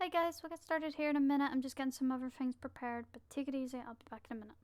Hey guys, we'll get started here in a minute. I'm just getting some other things prepared, but take it easy. I'll be back in a minute.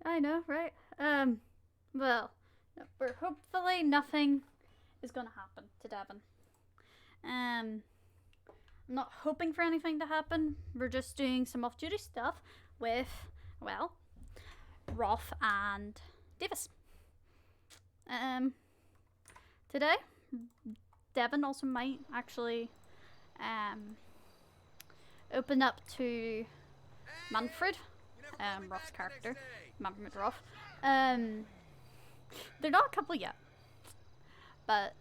I know, right? Well, hopefully nothing is gonna happen to Devon. I'm not hoping for anything to happen. We're just doing some off-duty stuff with, well, Rolf and Davis. Today, Devon also might actually, open up to Manfred, Rolf's character, Manfred Rolf. They're not a couple yet, but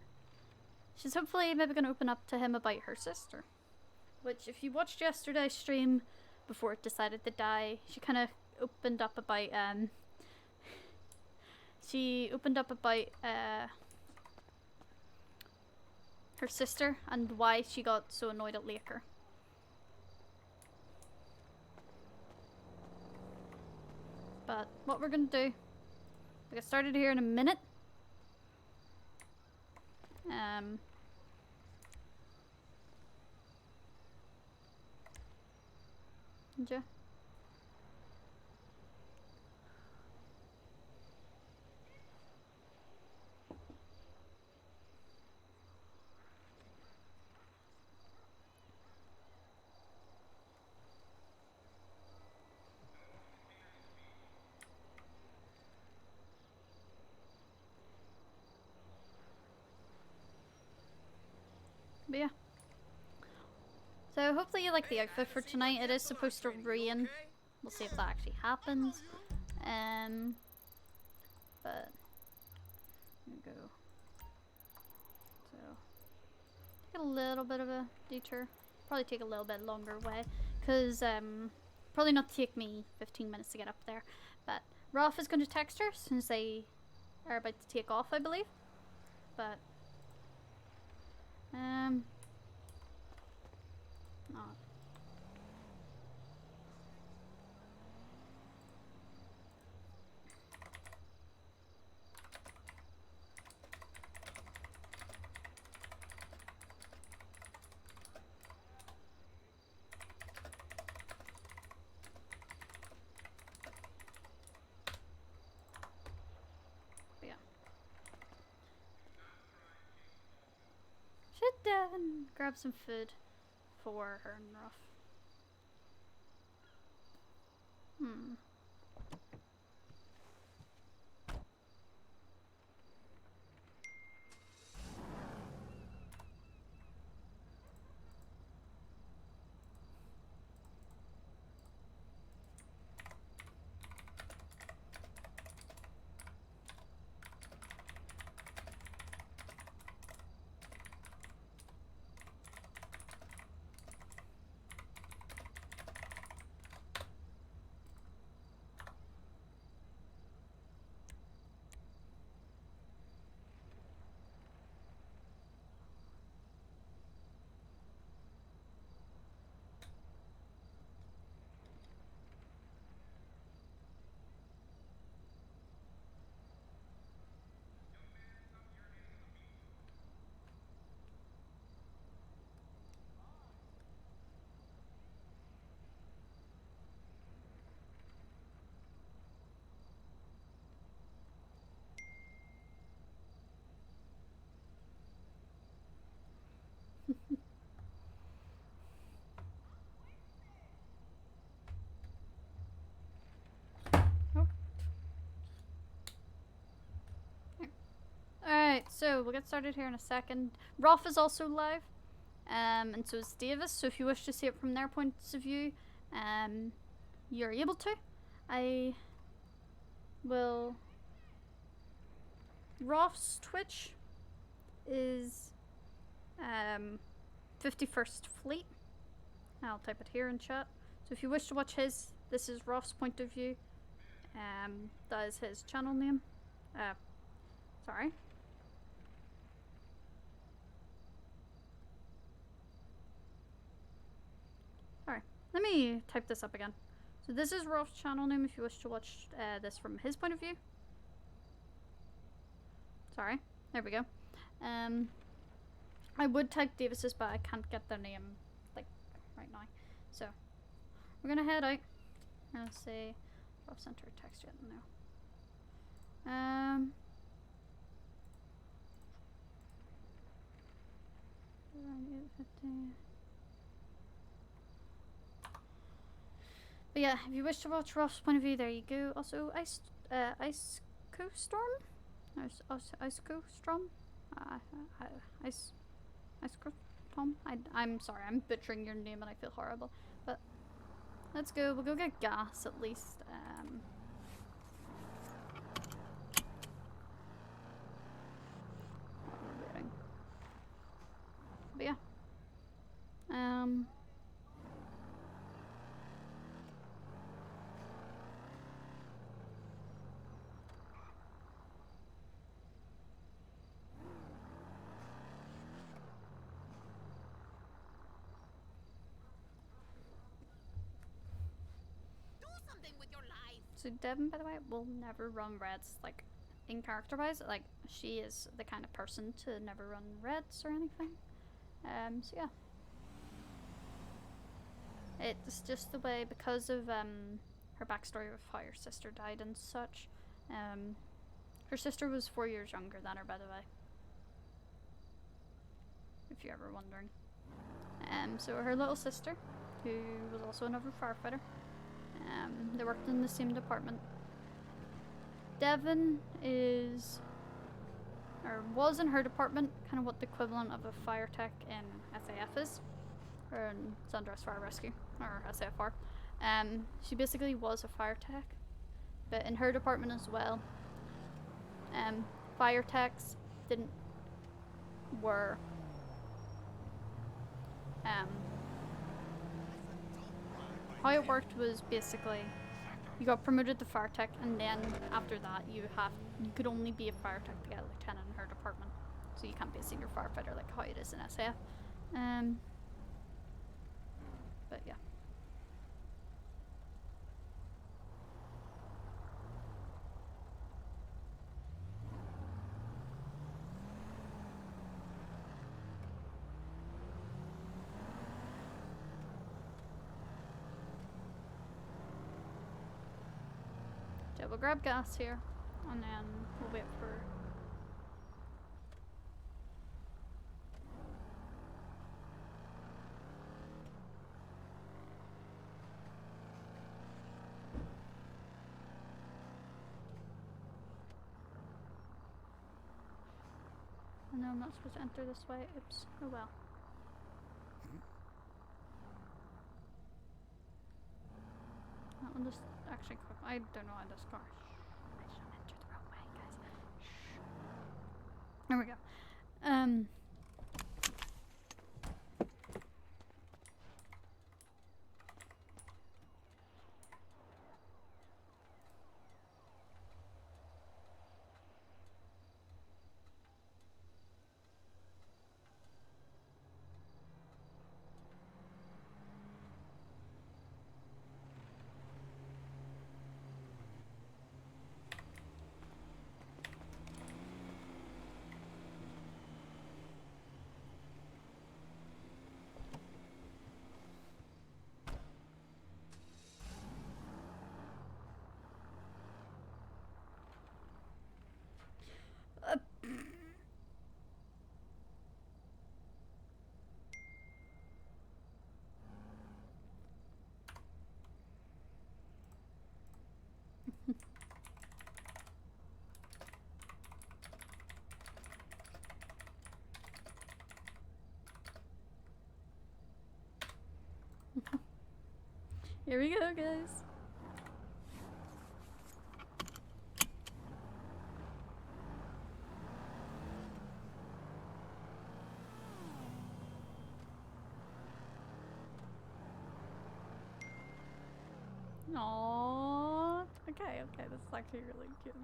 she's hopefully maybe going to open up to him about her sister. Which, if you watched yesterday's stream before it decided to die, she kind of opened up about, her sister and why she got so annoyed at Laker. But what we're gonna do, we'll get started here in a minute. Yeah. But yeah. So hopefully you like the outfit for tonight. It is supposed to rain. We'll see if that actually happens. But here we go. So take a little bit of a detour. Probably take a little bit longer way, cause probably not take me 15 minutes to get up there. But Rolf is going to text her since they are about to take off, I believe. But oh. Yeah. Should grab some food for her and Ruff. so we'll get started here in a second. Rolf is also live, and so is Davis. So if you wish to see it from their points of view, you're able to. I will. Rolf's Twitch is 51st Fleet. I'll type it here in chat. So if you wish to watch his, this is Rolf's point of view. That is his channel name. Sorry. Sorry. Let me type this up again. So this is Rolf's channel name if you wish to watch this from his point of view. Sorry. There we go. I would type Davis's, but I can't get their name like right now. So we're gonna head out. I'm gonna say Rolf center text yet no. But yeah, if you wish to watch Rolf's point of view, there you go. Also, Ice Storm, Ice Storm, Tom. I'm sorry, I'm butchering your name and I feel horrible. But let's go. We'll go get gas at least. But yeah. So Devin, by the way, will never run reds, like, in character-wise. Like, she is the kind of person to never run reds or anything. So yeah. It's just the way, because of, her backstory of how her sister died and such. Her sister was 4 years younger than her, by the way. If you're ever wondering. So her little sister, who was also another firefighter, they worked in the same department. Devin is, or was in her department, kind of what the equivalent of a fire tech in SAF is, or in Sundra's Fire Rescue, or SAFR. She basically was a fire tech, but in her department as well, fire techs were how it worked was basically you got promoted to fire tech, and then after that you could only be a fire tech to get a lieutenant in her department. So you can't be a senior firefighter like how it is in SAF. But yeah. So we'll grab gas here, and then we'll wait for... Oh no, I'm not supposed to enter this way. Oops. Oh well. That one just actually... I don't know why this car... I shouldn't enter the wrong way, guys. Shh. There we go. Here we go, guys. Aww. Okay, this is actually really cute.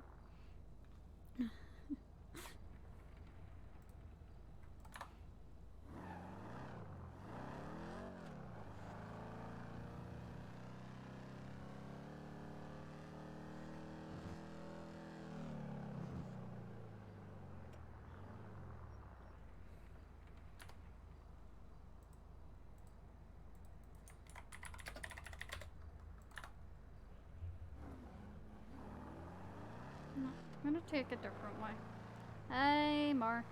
No, I'm gonna take a different way. Hey, Mark.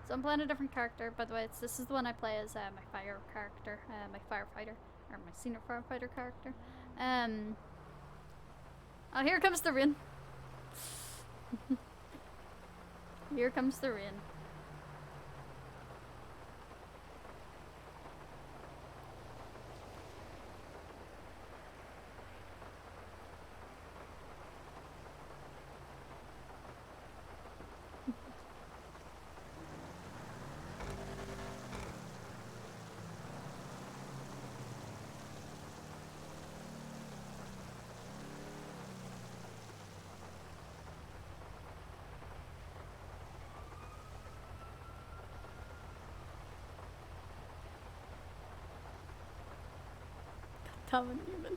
So I'm playing a different character, by the way. This is the one I play as my fire character, my firefighter, or my senior firefighter character. Oh, here comes the rain. Here comes the rain. Common human.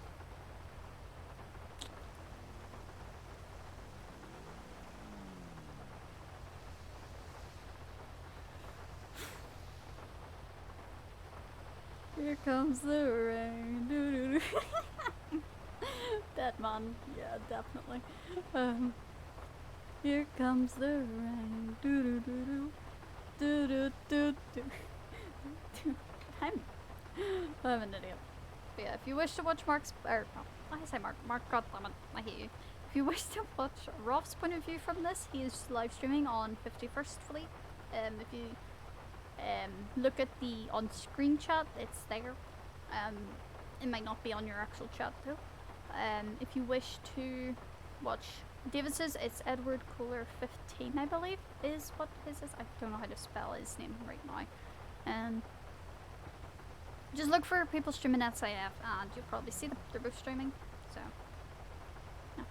Here comes the rain. Doo -doo -doo. Dead man. Yeah, definitely. Here comes the rain. Doo -doo -doo -doo. Doo -doo -doo -doo. I'm an idiot. But yeah, if you wish to watch Mark's, or no, I say Mark, goddammit, I hate you. If you wish to watch Rolf's point of view from this, he is live streaming on 51st Fleet. If you look at the on-screen chat, it's there. It might not be on your actual chat though. If you wish to watch David's, it's Edward Kohler 15, I believe, is what his is. I don't know how to spell his name right now. Just look for people streaming SIF and you'll probably see them. They're both streaming, so yeah.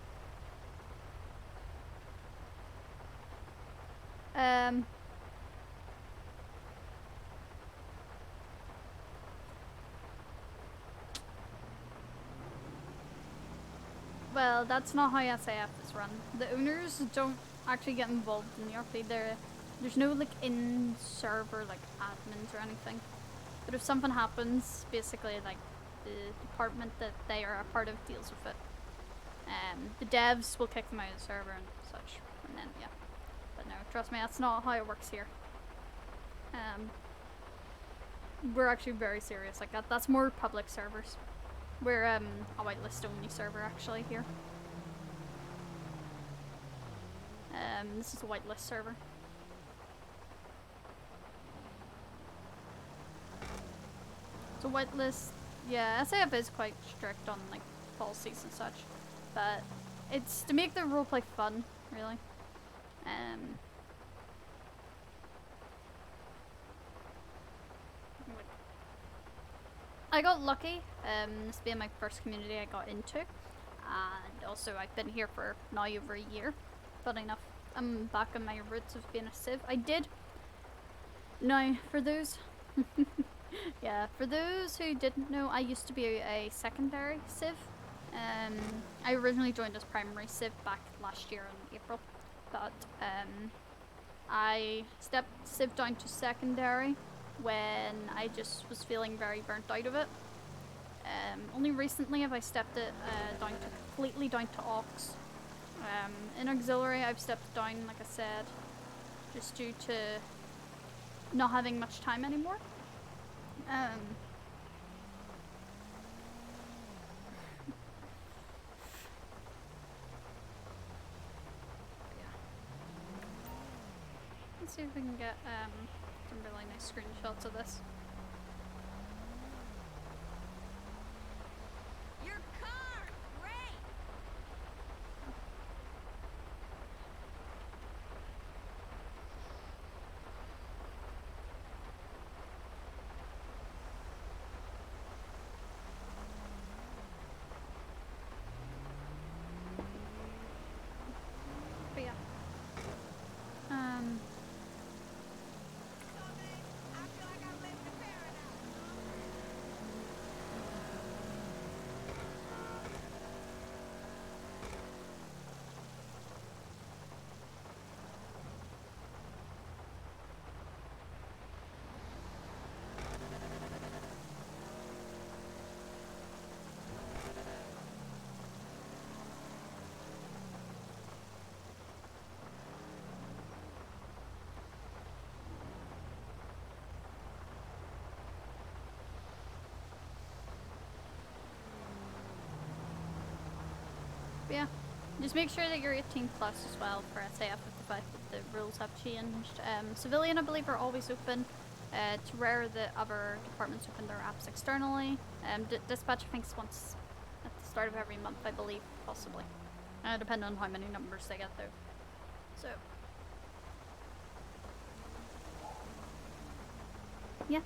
Well, that's not how SIF is run. The owners don't actually get involved in the RP. There's no like in-server like admins or anything. But if something happens, basically like the department that they are a part of deals with it. The devs will kick them out of the server and such, and then yeah. But no, trust me, that's not how it works here. We're actually very serious like that. That's more public servers. We're a whitelist only server actually here. This is a whitelist server. So whitelist, yeah, SAF is quite strict on like policies and such, but it's to make the roleplay fun, really. I got lucky, this being my first community I got into, and also I've been here for now over a year. Funny enough, I'm back on my roots of being a civ. I did, now for those, yeah, for those who didn't know, I used to be a secondary civ. I originally joined as primary civ back last year in April, but I stepped civ down to secondary when I just was feeling very burnt out of it. Only recently have I stepped it completely down to Aux. In auxiliary I've stepped down, like I said, just due to not having much time anymore. Yeah. Let's see if we can get some really nice screenshots of this. Yeah. Just make sure that you're 18 plus as well for SAF with the fact that the rules have changed. Civilian, I believe, are always open. It's rare that other departments open their apps externally. Dispatch, I think, is once at the start of every month, I believe, possibly. Depending on how many numbers they get, though. So. Yeah.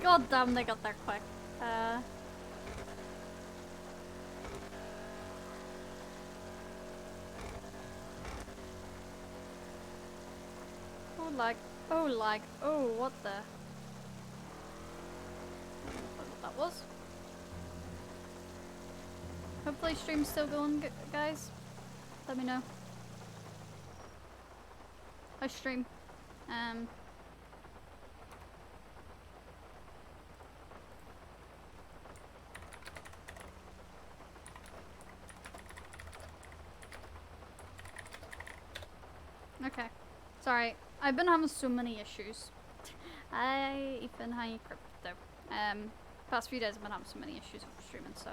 God damn, they got there quick. Oh, lag. Oh, lag. Oh, what the? I don't know what that was. Hopefully stream's still going, guys. Let me know. I stream. Okay. Sorry. I've been having so many issues. Ethan, hi, crypto. Past few days I've been having so many issues with streaming, so.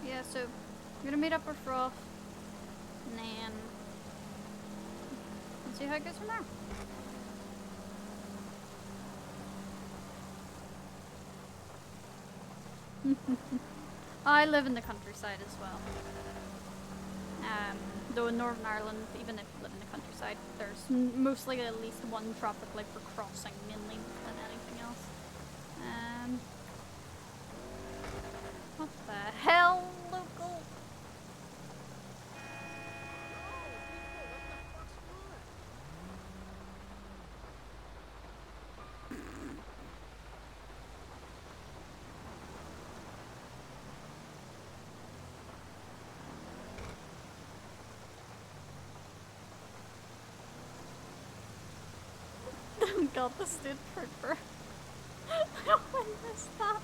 Yeah, so I'm gonna meet up with Roth, and then let's see how it goes from there. I live in the countryside as well. Though in Northern Ireland, even if you live in the countryside, there's mostly at least one traffic light for crossing, mainly, than anything else. What the hell, local? God, the state trooper. I missed that.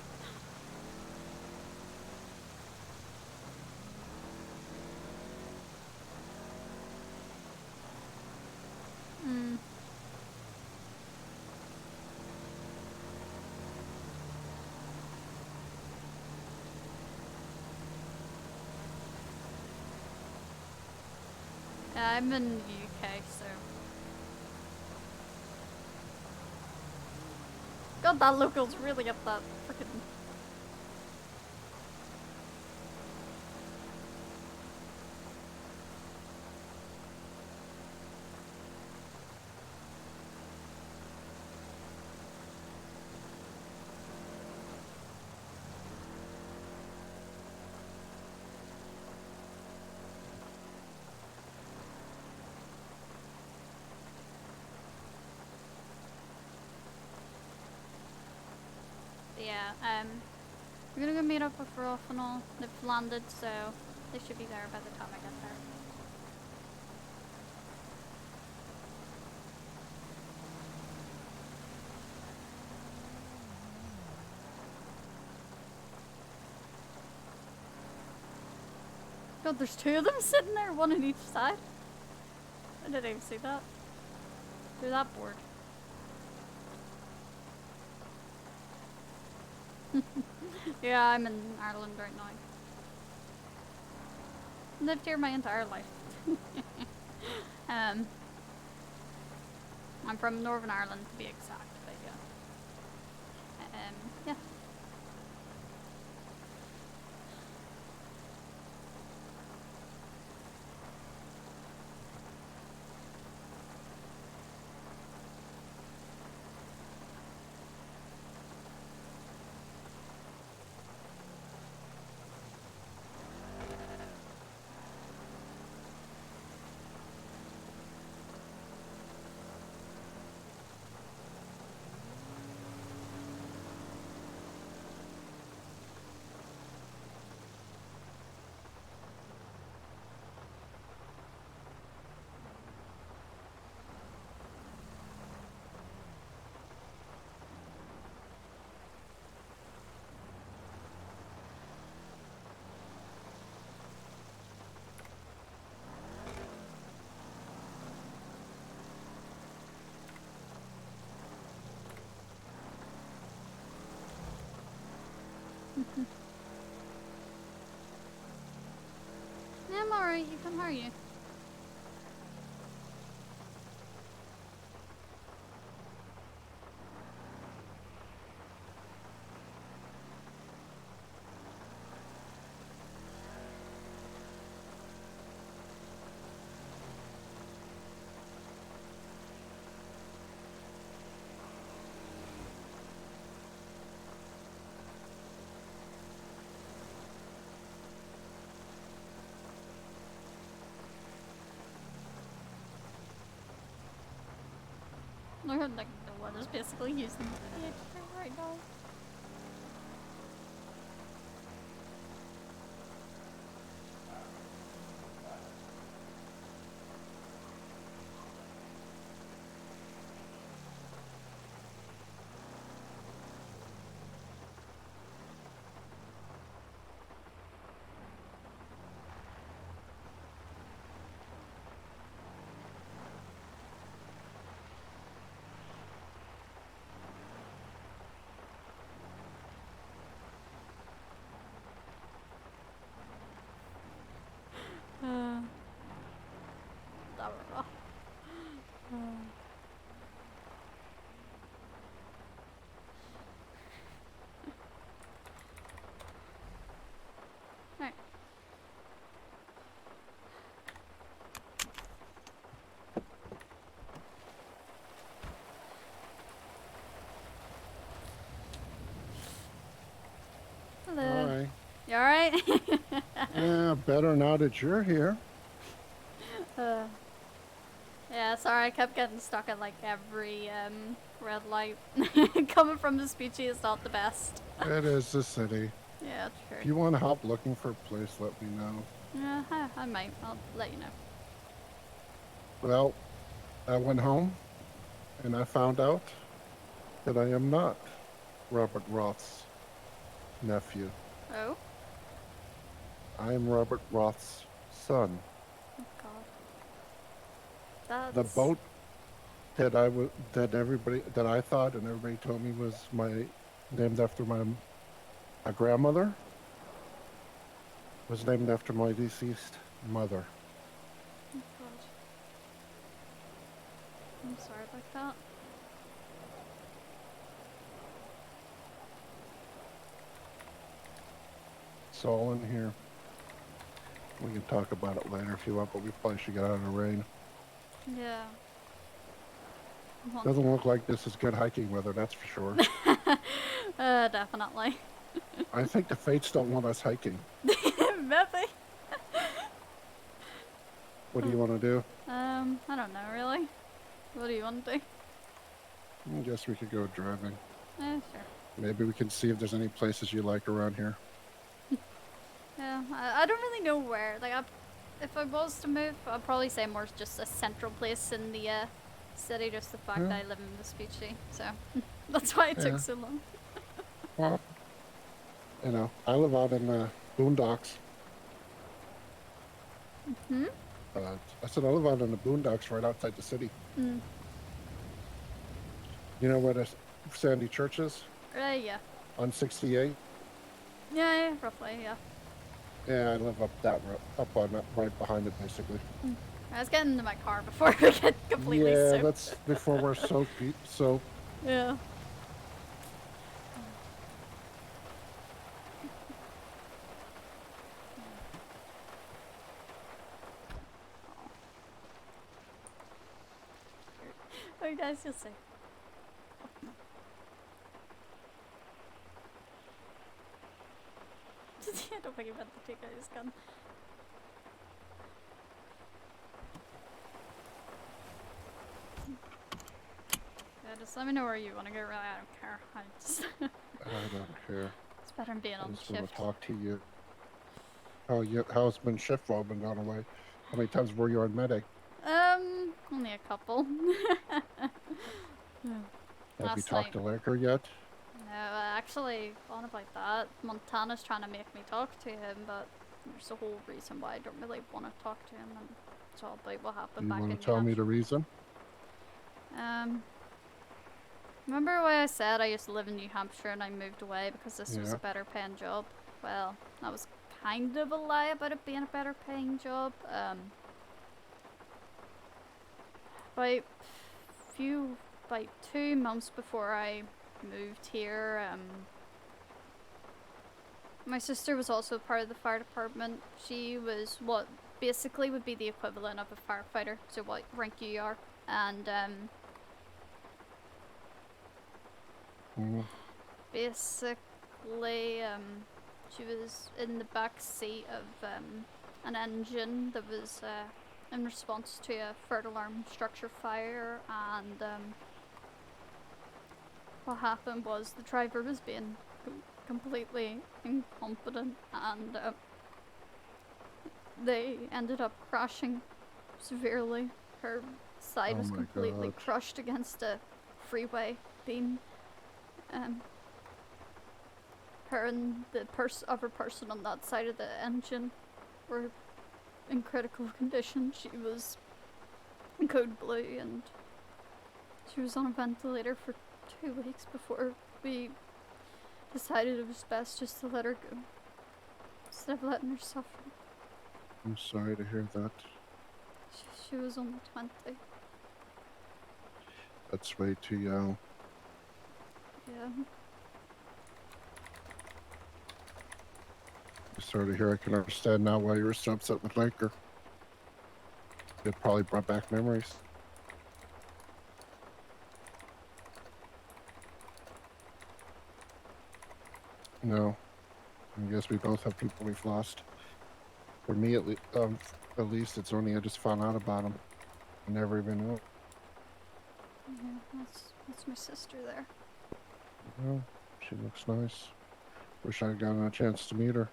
Yeah, I'm in the UK, so. God, that local's really up that freaking. Yeah, we're gonna go meet up with Rolf and all. They've landed, so they should be there by the time I get there. God, there's two of them sitting there, one on each side. I didn't even see that. They're that bored. Yeah, I'm in Ireland right now. Lived here my entire life. I'm from Northern Ireland to be exact, but yeah. Yeah. Yeah, I'm alright. You can, how are you? I heard like the weather's basically using the edge right now. Blah, blah, blah. Alright. Hello. Hi. You alright? Yeah, better now that you're here. Yeah, sorry, I kept getting stuck at like every red light. Coming from the speechy is not the best. It is the city. Yeah, If true. you want help looking for a place, let me know. Yeah, I might. I'll let you know. Well, I went home and I found out that I am not Robert Roth's nephew. Oh? I am Robert Roth's son. Oh god. The That's... boat that I thought and everybody told me was named after my grandmother was named after my deceased mother. Oh god. I'm sorry about that. It's all in here. We can talk about it later if you want, but we probably should get out of the rain. Yeah. Doesn't look like this is good hiking weather, that's for sure. Definitely. I think the fates don't want us hiking. Maybe. What do you want to do? I don't know really. What do you want to do? I guess we could go driving. Sure. Maybe we can see if there's any places you like around here. Yeah, I don't really know where. Like, if I was to move, I'd probably say more just a central place in the city. Just the fact that I live in Vespucci, so that's why it took so long. Well, I live out in the boondocks. Hmm? I said I live out in the boondocks right outside the city. Mm. You know where the Sandy Church is? Yeah. On 68? Yeah, roughly, yeah. Yeah, I live up that up on that, right behind it, basically. Mm. I was getting into my car before we get completely Yeah, soaked. that's before we're soaked. So, Yeah. Oh, you guys, you'll see. I don't think he meant to take out his gun. Yeah, just let me know where you want to go. Really, I don't care. I just I don't care. it's better than being I on just want to shift. talk to you. How's been shift while I've been gone away? How many times were you on medic? Only a couple. Have you Last talked night. to Laker yet? No, actually, on about that, Montana's trying to make me talk to him, but there's a whole reason why I don't really want to talk to him, and it's all about what Do happened you back want in to New tell me Hampshire. the reason? Um, remember why I said I used to live in New Hampshire and I moved away because this was Yeah. a better paying job? Well, that was kind of a lie about it being a better paying job. About about 2 months before I moved here, my sister was also part of the fire department. She was what basically would be the equivalent of a firefighter, so what rank you are. And Mm, basically, she was in the back seat of an engine that was in response to a third alarm structure fire. And what happened was the driver was being completely incompetent, and they ended up crashing severely. Her side oh was my completely God. crushed against a freeway beam. Um, her and the other person on that side of the engine were in critical condition. She was in code blue, and she was on a ventilator for 2 weeks before we decided it was best just to let her go instead of letting her suffer. I'm sorry to hear that. She was only 20. That's way too young. Yeah. I'm sorry to hear. I can understand now why you were so upset with Laker. It probably brought back memories. No, I guess we both have people we've lost. For me, at least it's only I just found out about him. I never even knew. Yeah, that's my sister there. Well, she looks nice. Wish I'd gotten a chance to meet her.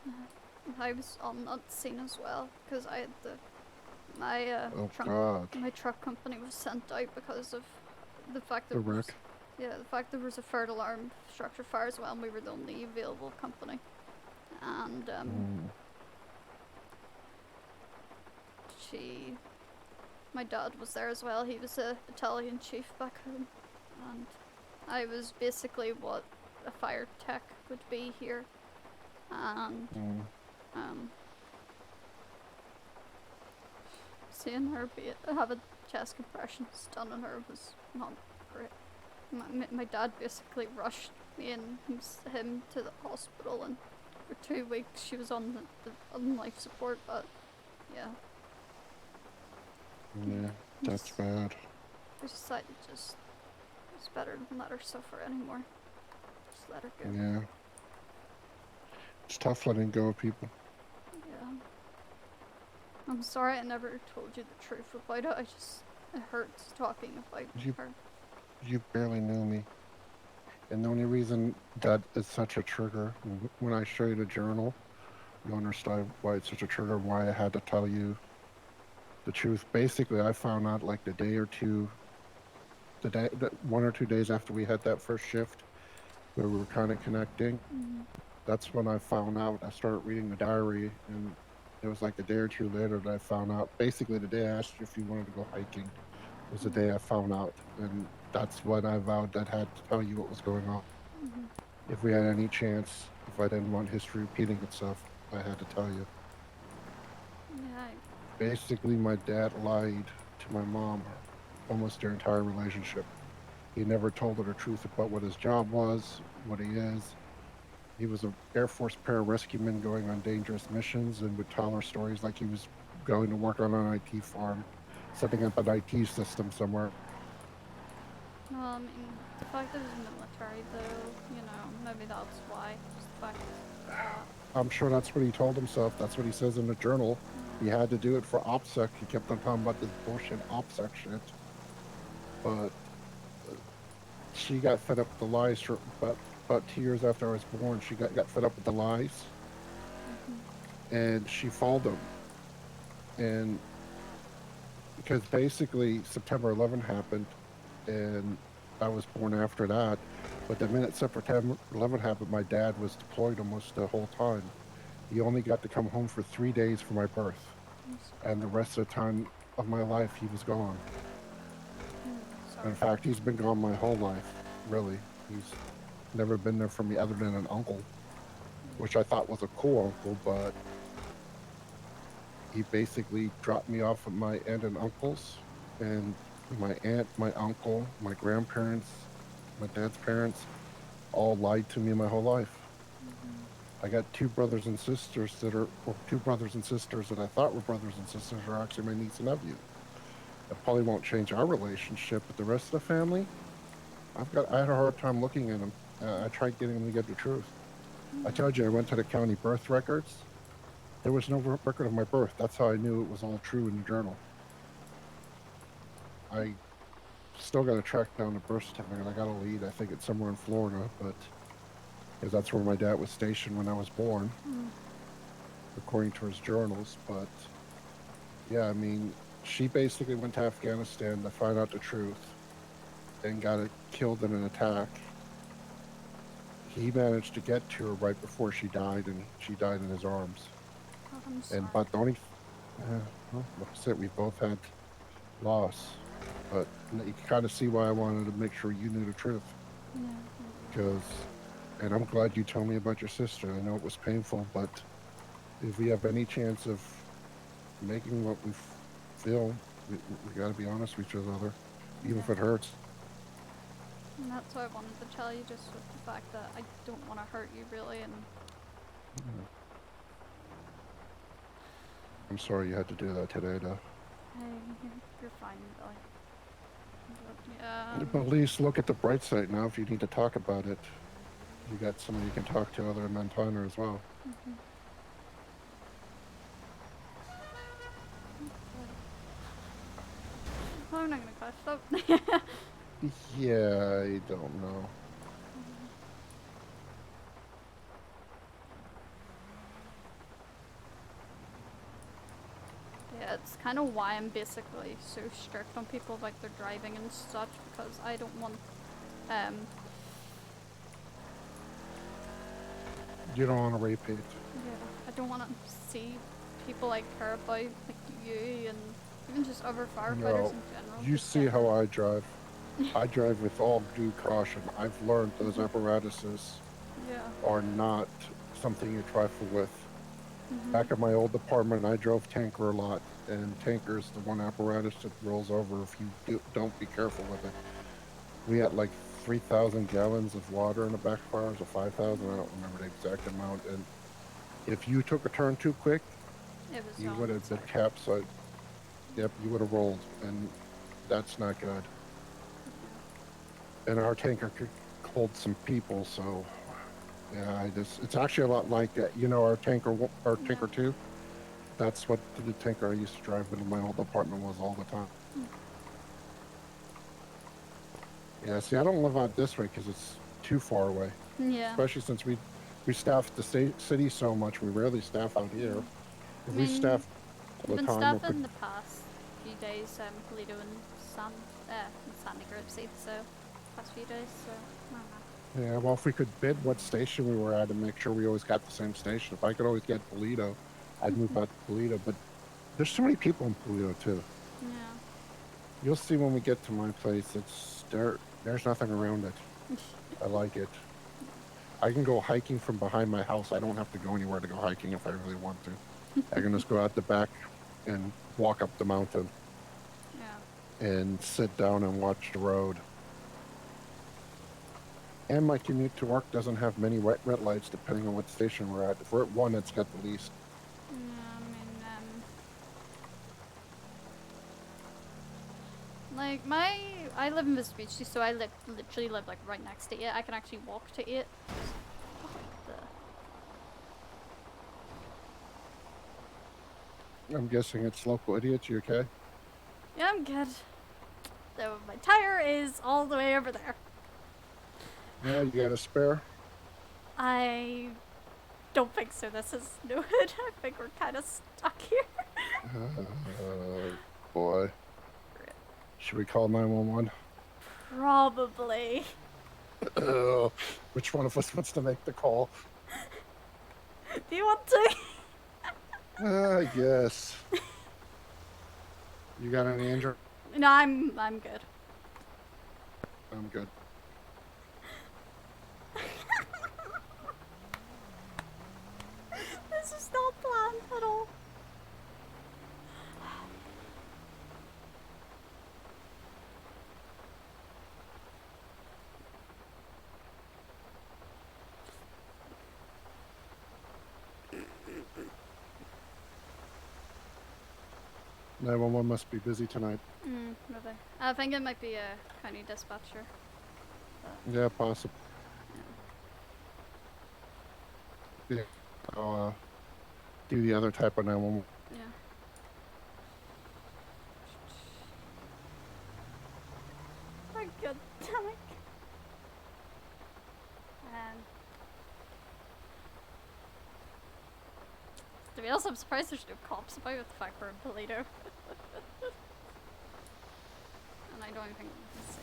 Yeah. I was on that scene as well because I had Oh God, my truck company was sent out because of the fact the that wreck. the fact there was a third alarm structure fire as well, and we were the only available company. And Mm. she, my dad was there as well. He was a battalion chief back home, and I was basically what a fire tech would be here. And Mm. um, seeing her have a chest compression done on her was not great. My dad basically rushed me and him to the hospital, and for 2 weeks she was on life support. But yeah, Yeah, that's just, bad. we decided just it's better than let her suffer anymore. Just let her go. Yeah, it's tough letting go of people. Yeah, I'm sorry I never told you the truth about it. It hurts talking about You her. you barely knew me, and the only reason that is such a trigger when I show you the journal, you understand why it's such a trigger. Why I had to tell you the truth. Basically, I found out like the day or two, the 1 or 2 days after we had that first shift, where we were kind of connecting. Mm. that's when I found out. I started reading the diary, and it was like a day or two later that I found out. Basically, the day I asked you if you wanted to go hiking was the Yeah. day I found out, and that's when I vowed that I had to tell you what was going on. Hmm. If we had any chance, if I didn't want history repeating itself, I had to tell you. Yeah. Basically, my dad lied to my mom almost their entire relationship. He never told her the truth about what his job was, what he is. He was an Air Force pararescueman going on dangerous missions and would tell her stories like he was going to work on an IT farm, setting up an IT system somewhere. Well, I mean, the fact that he's military, though, maybe that's why. Just the fact that. I'm sure that's what he told himself. That's what he says in the journal. He Yeah. had to do it for OPSEC. He kept on talking about this bullshit OPSEC shit. But she got fed up with the lies for about 2 years after I was born. She got fed up with the lies Hmm. and she followed them. And because basically September 11 happened and I was born after that. But the minute September 11 happened, my dad was deployed almost the whole time. He only got to come home for 3 days for my birth. I'm And the sorry. rest of the time of my life, he was gone. In Sorry. fact, he's been gone my whole life, really. He's never been there for me other than an uncle, which I thought was a cool uncle, but he basically dropped me off at my aunt and uncle's. And my aunt, my uncle, my grandparents, my dad's parents all lied to me my whole life. Hmm. I got two brothers and sisters that are, or two brothers and sisters that I thought were brothers and sisters are actually my niece and nephew. That probably won't change our relationship, but the rest of the family, I had a hard time looking at them. I tried getting them to get the truth. I told you I went to the county birth records. There was no record of my birth. That's how I knew it was all true in the journal. I still got to track down the birth certificate. I got a lead. I think it's somewhere in Florida, but because that's where my dad was stationed when I was born, Mm. according to his journals. But yeah, I mean, she basically went to Afghanistan to find out the truth and got killed in an attack. He managed to get to her right before she died, and she died in his arms. Oh, I'm And sorry. but the only, well, like I said, we both had loss, but you can kind of see why I wanted to make sure you knew the truth. Yeah. Because, and I'm glad you told me about your sister. I know it was painful, but if we have any chance of making what we feel, we got to be honest with each other, even Yeah. if it hurts. And that's what I wanted to tell you, just with the fact that I don't want to hurt you, really, and Yeah. I'm sorry you had to do that today, though. hey, you're fine, Billy. But yeah, But at least look at the bright side now. If you need to talk about it, you got somebody you can talk to other than Montana as well. mm-hmm. I'm not gonna crash up. Yeah, I don't know. Yeah, it's kind of why I'm basically so strict on people like their driving and such, because I don't want, um, You don't want to repeat. yeah, I don't want to see people I care about, like you and even just other firefighters No, in general, you just see getting. how I drive. I drive with all due caution. I've learned those Mhm. apparatuses Yeah. are not something you trifle with. Mhm. Back at my old apartment, I drove tanker a lot, and tanker is the one apparatus that rolls over if you don't be careful with it. We had like 3,000 gallons of water in the back of ours, or 5,000. I don't remember the exact amount. And if you took a turn too quick, It was you on. would have been Sorry. capsized. Yep, you would have rolled, and that's not good. And our tanker could hold some people, so yeah, it's actually a lot like our tanker, our Yeah. tanker two. That's what the tanker I used to drive in my old apartment was all the time. Yeah, see, I don't live out this way because it's too far away, Yeah. especially since we staff the city so much. We rarely staff out here. I If we mean, staff all you've the been time, we're staffing the past few days, Lido and Sandy Grapeseed, so past few days, so I don't know. Yeah, well, if we could bid what station we were at and make sure we always got the same station. If I could always get Polito, I'd move out to Polito. But there's so many people in Polito too. Yeah. You'll see when we get to my place. It's there. There's nothing around it. I like it. I can go hiking from behind my house. I don't have to go anywhere to go hiking if I really want to. I can just go out the back and walk up the mountain Yeah. and sit down and watch the road. And my commute to work doesn't have many red lights depending on what station we're at. If we're at one, it's got the least. Yeah, I mean, like I live in Vespucci, so I literally live like right next to it. I can actually walk to it. What I'm guessing it's local idiots. You okay? Yeah, I'm good. So my tire is all the way over there. Yeah, you got a spare? I don't think so. This is no good. I think we're kind of stuck here. Boy. Should we call 911? Probably. Which one of us wants to make the call? Do you want to? Yes. You got any injury? No, I'm good. I'm good. This is not planned at all. One must be busy tonight. Maybe. I think it might be a county dispatcher. But... Yeah, possible. Yeah. I'll do the other type of 911. Yeah. Oh, God damn it. To be honest, I'm surprised there's no cops about with the fact we're in Toledo. And I don't even think, let's see.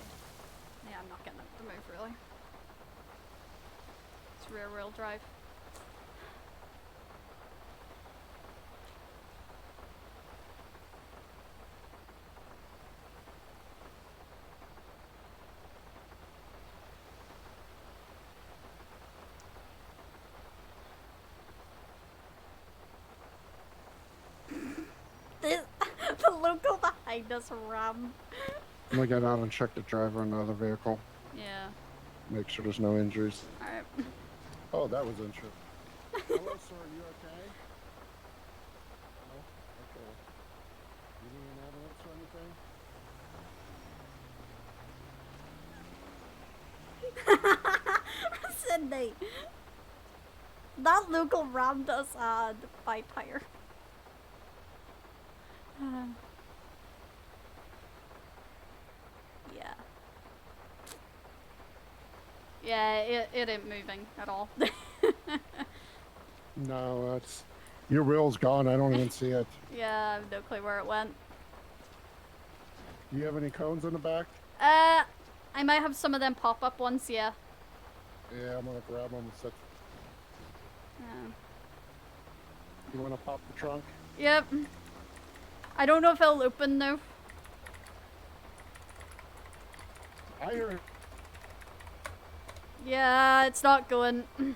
Yeah, I'm not getting up the move really. It's rear wheel drive. The local behind us rammed. I'm gonna get out and check the driver on the other vehicle. Yeah. Make sure there's no injuries. Alright. Oh, that was interesting. Hello, sir. Are you okay? No? Okay. You need an ambulance or anything? Sydney. That local rammed us on my tire. Yeah. Yeah, it ain't moving at all. No, that's... Your wheel's gone. I don't even see it. Yeah, I have no clue where it went. Do you have any cones in the back? I might have some of them pop-up ones, yeah. Yeah, I'm gonna grab them and set... You wanna pop the trunk? Yep. I don't know if it'll open though. I hear it. Yeah, it's not going. I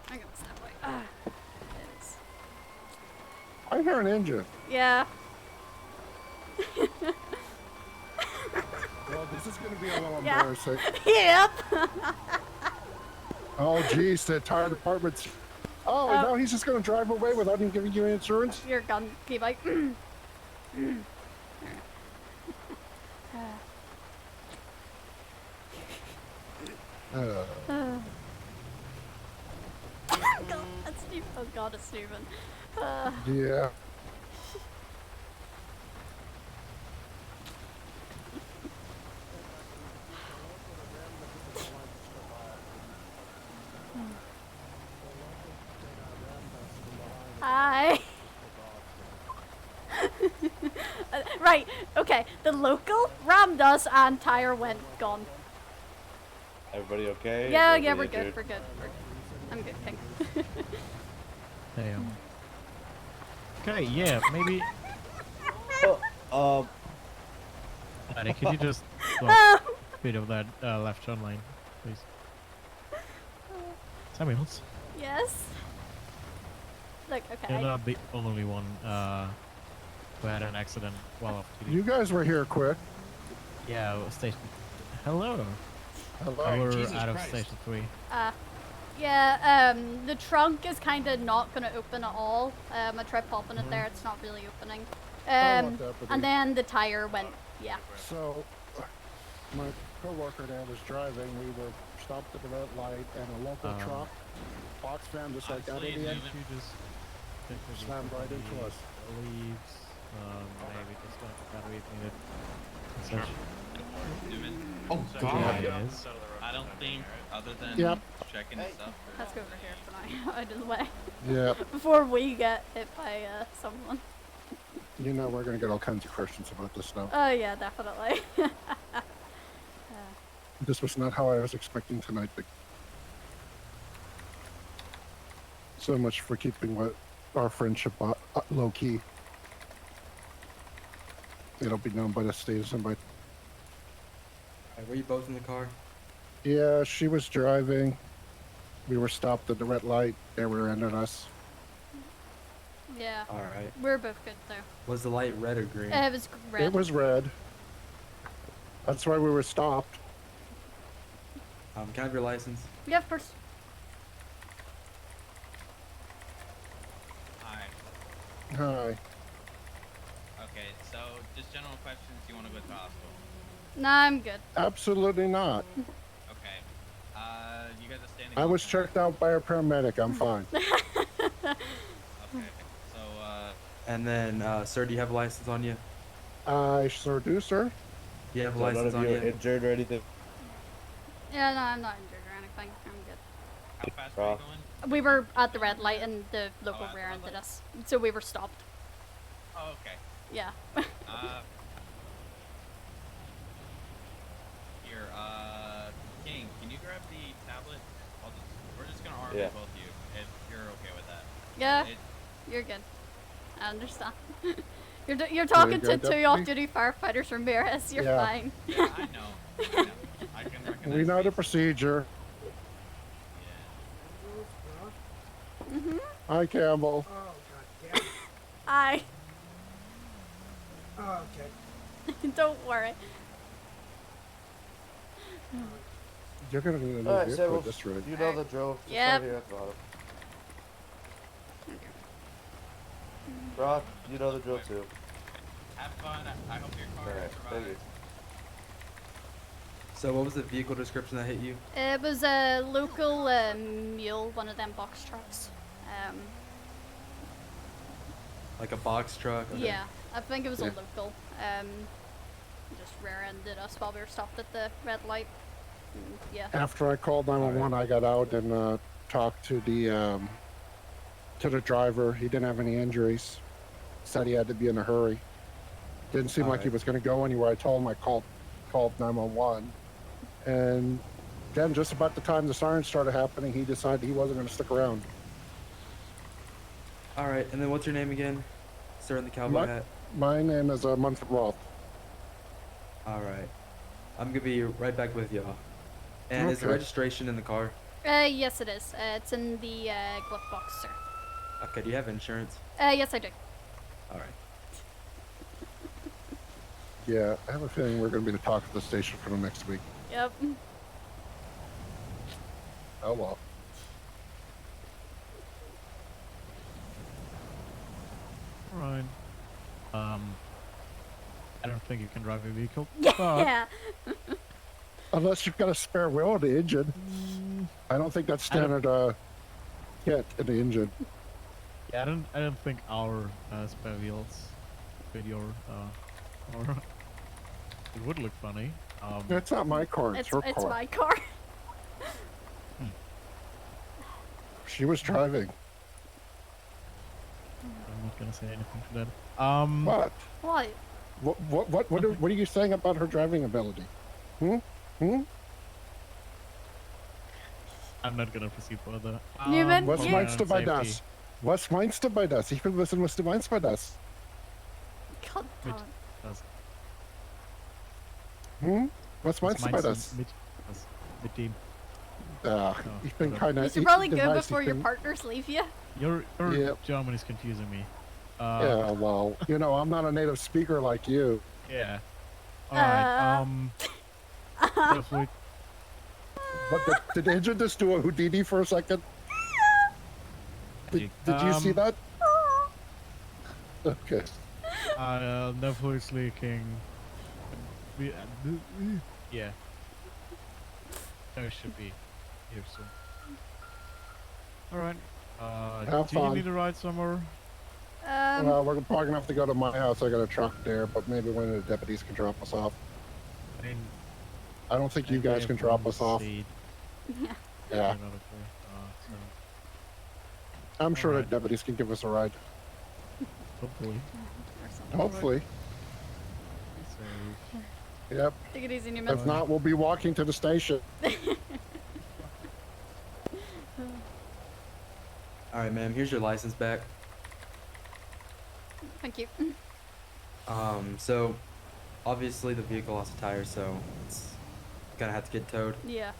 got that way. It is. I hear an engine. Yeah. Well, this is gonna be a little Yeah. embarrassing. Yep. Oh, geez, the tire department's... Oh, now he's just gonna drive away without even giving you insurance? Your gun, P-bike. God, that's Steve. Oh God, it's Steven. Yeah. Hi. Right. Okay. The local rammed us and tire went gone. Everybody okay? Yeah. Everybody Yeah. We're injured? good. We're good. We're good. I'm good, King. Damn. Okay, yeah, maybe. Oh, Annie, could you just block a bit of that left turn lane, please? Samuels, Yes. Look. Okay. you're not the only one who had an accident while off duty. You guys were here quick. Yeah, station. Hello. Hello. We're Jesus out of Christ. station 3. Yeah, the trunk is kind of not going to open at all. I tried popping it there, it's not really opening. want that, but And then the tire went, yeah. So, my coworker there was driving. We were stopped at the red light, and a local truck, box van, just like that idiot, You just slammed right into us. leaves. Maybe just going to battery if needed. Oh God. Yes. I don't think, other than Yep. checking stuff. Let's go over here for now, out of the way. Yeah, Before we get hit by someone. you know we're gonna get all kinds of questions about this now. Oh, yeah, definitely. This was not how I was expecting tonight. But so much for keeping our friendship low key. It'll be known by the station. By Were you both in the car? yeah, she was driving. We were stopped at the red light. They were ending us. Yeah, All right. we're both good, though. Was the light red or green? It was red. It was red. That's why we were stopped. Can I have your license? Yeah, of course. Hi. Hi. Okay, so just general questions. You want to go to the hospital? Nah, I'm good. Absolutely not. Okay. You guys are standing. I off was the- checked out by a paramedic. I'm fine. Okay. So, And then, sir, do you have a license on you? I sure do, sir. Do you have a so none license of on you you? are injured or anything? Yeah, no, I'm not injured or anything. I'm good. how fast were you Rough. going? We were at the red light and the local at the red rear-ended light? us. So we were stopped. Oh, okay. Yeah. Here, King, can you grab the tablet? We're just gonna arm Yeah. both of you if you're okay with that. Yeah, It, you're good. I understand. You're talking to good, two deputy? off-duty firefighters from Maris. You're Yeah. fine. yeah, I know. I know. I can recognize. We know the faces. procedure. Yeah. Mhm. Hi, Campbell. Oh, God damn it. I. Oh, okay. Don't worry. You're gonna need a new Alright, vehicle so at this rate. you know the drill. Just Yep. right here at the bottom. Rob, you know the drill too. Have fun. I hope your car Alright, thank you. survives. So, what was the vehicle description that hit you? It was a local mule, one of them box trucks. Like a box truck? Okay. Yeah, I think it was Yeah. a local. Just rear-ended us while we were stopped at the red light. Yeah. After I called 911, I got out and talked to the driver. He didn't have any injuries. Said he had to be in a hurry. Didn't seem like he Alright. was going to go anywhere. I told him I called 911, and then just about the time the sirens started happening, he decided he wasn't going to stick around. All right, and then what's your name again? Sir in the cowboy What? hat. My name is Munford Roth. All right. I'm gonna be right back with y'all. And is the Okay. registration in the car? Yes, it is. It's in the glove box, sir. Okay, do you have insurance? Yes, I do. All right. Yeah, I have a feeling we're going to be the talk of the station for the next week. Yep. Oh well. Right. I don't think you can drive a vehicle. Yeah. Unless you've got a spare wheel in the engine. I don't think that's standard kit in the engine. Yeah, I don't think our spare wheels fit your or it would look funny. It's not my car, it's her It's car. my car. She was driving. I'm not gonna say anything to that. What? What? What are you saying about her driving ability? Hmm? I'm not gonna proceed further. Newman, Was for you- my meinst own du bei safety, das? Was meinst du bei das? Ich will wissen, was du meinst bei das. God damn mit it. das, Was was meinst du bei meinst du das? mit dem? Ich bin oder- keiner. You should probably du go weißt, before ich your bin, partners leave you. Your Yep. German is confusing me. Yeah, well, I'm not a native speaker like you. Yeah. All right. Definitely. But did you just do a Houdini for a second? Did you see that? Okay. Definitely speaking. Yeah. I should be here soon. All right. Have do you fun. need a ride somewhere? Well, we're probably gonna have to go to my house. I got a truck there, but maybe one of the deputies can drop us off. I mean, I don't think you guys can drop us off. Yeah. Yeah, So, I'm sure the Alright. deputies can give us a ride. hopefully. Or something. Hopefully. So, Yep. Take it easy, Newman. If not, we'll be walking to the station. All right, ma'am. Here's your license back. Thank you. So obviously the vehicle lost a tire, so it's gonna have to get towed. Yeah.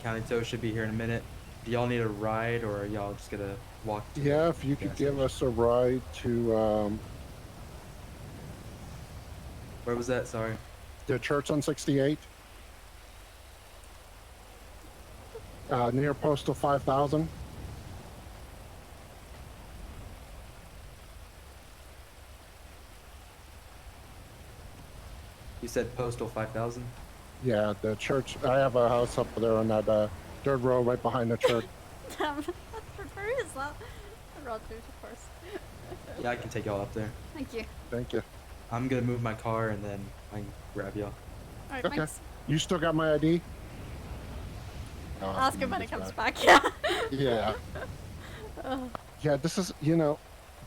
County tow should be here in a minute. Do y'all need a ride, or are y'all just gonna walk? To the Yeah, if you could gas give station? us a ride to Where was that? Sorry. the church on 68, near Postal 5000. You said Postal 5000. Yeah, the church. I have a house up there on that third row right behind the church. Damn. Where is that? Rogers, of course. Yeah, I can take y'all up there. Thank you. Thank you. I'm gonna move my car and then I can grab y'all. Alright, Okay. thanks. You still got my ID? Oh, Ask him when it it's comes back. back, yeah. Yeah. Yeah, this is,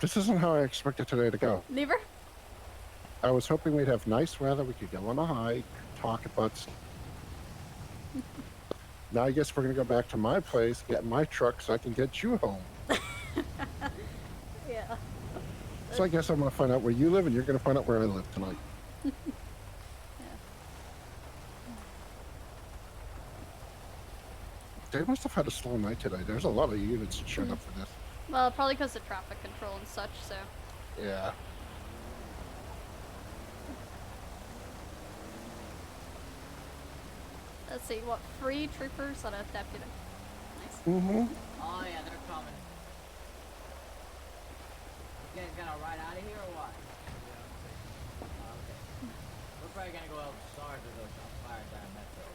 this isn't how I expected today to go. Neither? I was hoping we'd have nice weather, we could go on a hike, talk about Now I guess we're gonna go back to my place, get my truck so I can get you home. Yeah. So I guess I'm gonna find out where you live and you're gonna find out where I live tonight. They must have had a slow night today. There's a lot of units that showed up for this. Well, probably because of traffic control and such, so. Yeah. Let's see, what, 3 troopers and a deputy? Nice. Mm-hmm. Oh yeah, they're coming. You guys gonna ride out of here or what? Yeah. Okay. We're probably gonna go outside to those fire down Metro.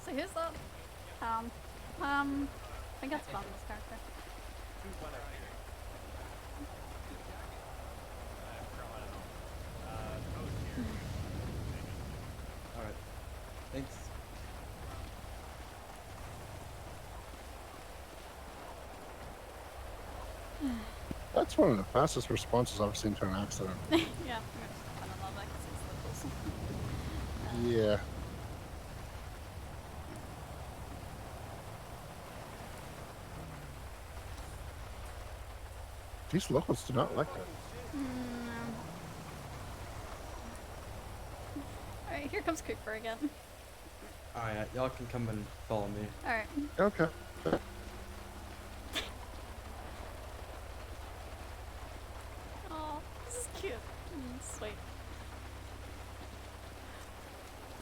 So who's that? I think that's Bum's character. All right. Thanks. That's one of the fastest responses I've seen to an accident. Yeah, I'm just kind of love that 'cause it's locals. Yeah. These locals do not like that. Alright, here comes Cooper again. All right, y'all can come and follow me. Alright. Okay. Oh, this is cute. Sweet.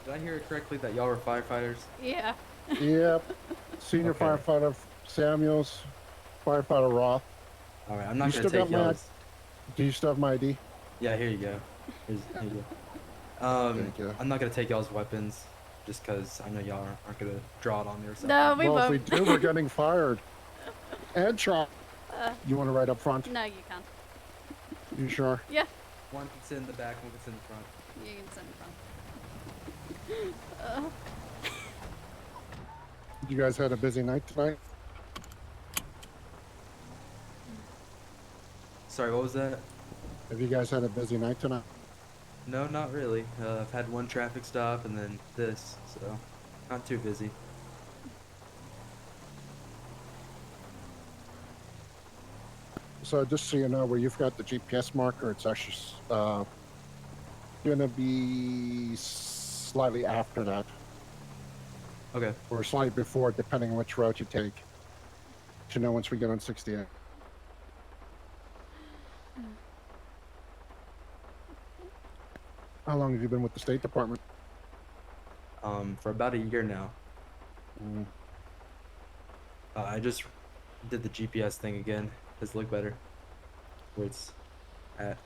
Did I hear it correctly that y'all were firefighters? Yeah. Yep. Senior Okay. firefighter Samuels, firefighter Roth. All right, I'm not You gonna still take got my y'all's. Do you still have my ID? Yeah, here you go. Here you go. Thank you. I'm not gonna take y'all's weapons, just 'cause I know y'all aren't gonna draw it on me or something. No, we well, won't. if we do, we're getting fired. And shot. You want to ride up front? No, you can't. You sure? Yeah, One can sit in the back, one can sit in the front. you can send it from. You guys had a busy night tonight? Sorry, what was that? Have you guys had a busy night tonight? No, not really. I've had one traffic stop and then this, so not too busy. So just so you know, where you've got the GPS marker, it's actually gonna be slightly after that, Okay. or slightly before, depending on which route you take. To know once we get on 68. How long have you been with the State Department? For about a year now. Mm. I just did the GPS thing again. Does it look better? Where it's at.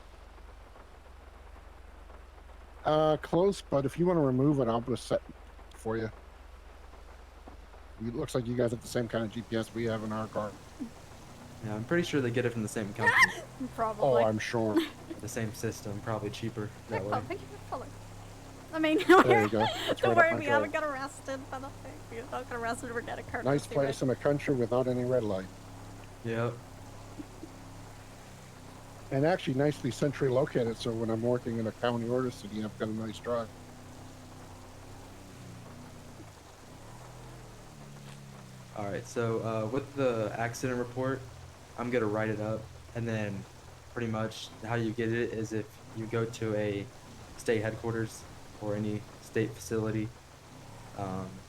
Close, but if you want to remove it, I'll put a set for you. It looks like you guys have the same kind of GPS we have in our car. Yeah, I'm pretty sure they get it from the same company. Probably. Oh, I'm sure. The same system, probably cheaper that way. Thank you for following. I mean, There you go. That's don't right worry, up my we drive. haven't got arrested by the thing. We don't get arrested or get a car. Nice place in the country without any red light. Yep. And actually nicely centrally located, so when I'm working in a county or a city, I've got a nice drive. Alright, so with the accident report, I'm gonna write it up, and then pretty much how you get it is if you go to a state headquarters or any state facility,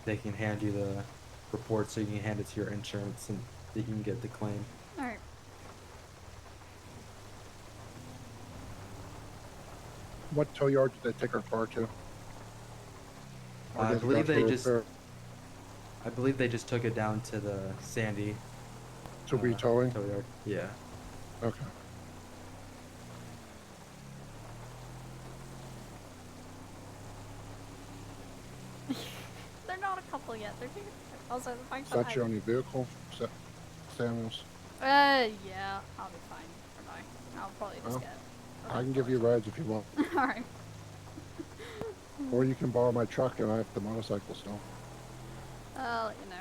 they can hand you the report so you can hand it to your insurance and you can get the claim. Alright. What tow yard did they take our car to? Or I did it go believe to they a just repair? I believe they just took it down to the Sandy To be towing? tow yard. Yeah. Okay. They're not a couple yet. They're two. Also, the fact Is that that your only vehicle, Samuels? Yeah, I'll be fine for now. I'll probably just Well, get. I can give you rides if you want. Alright. Or you can borrow my truck and I have the motorcycle still. I'll let you know.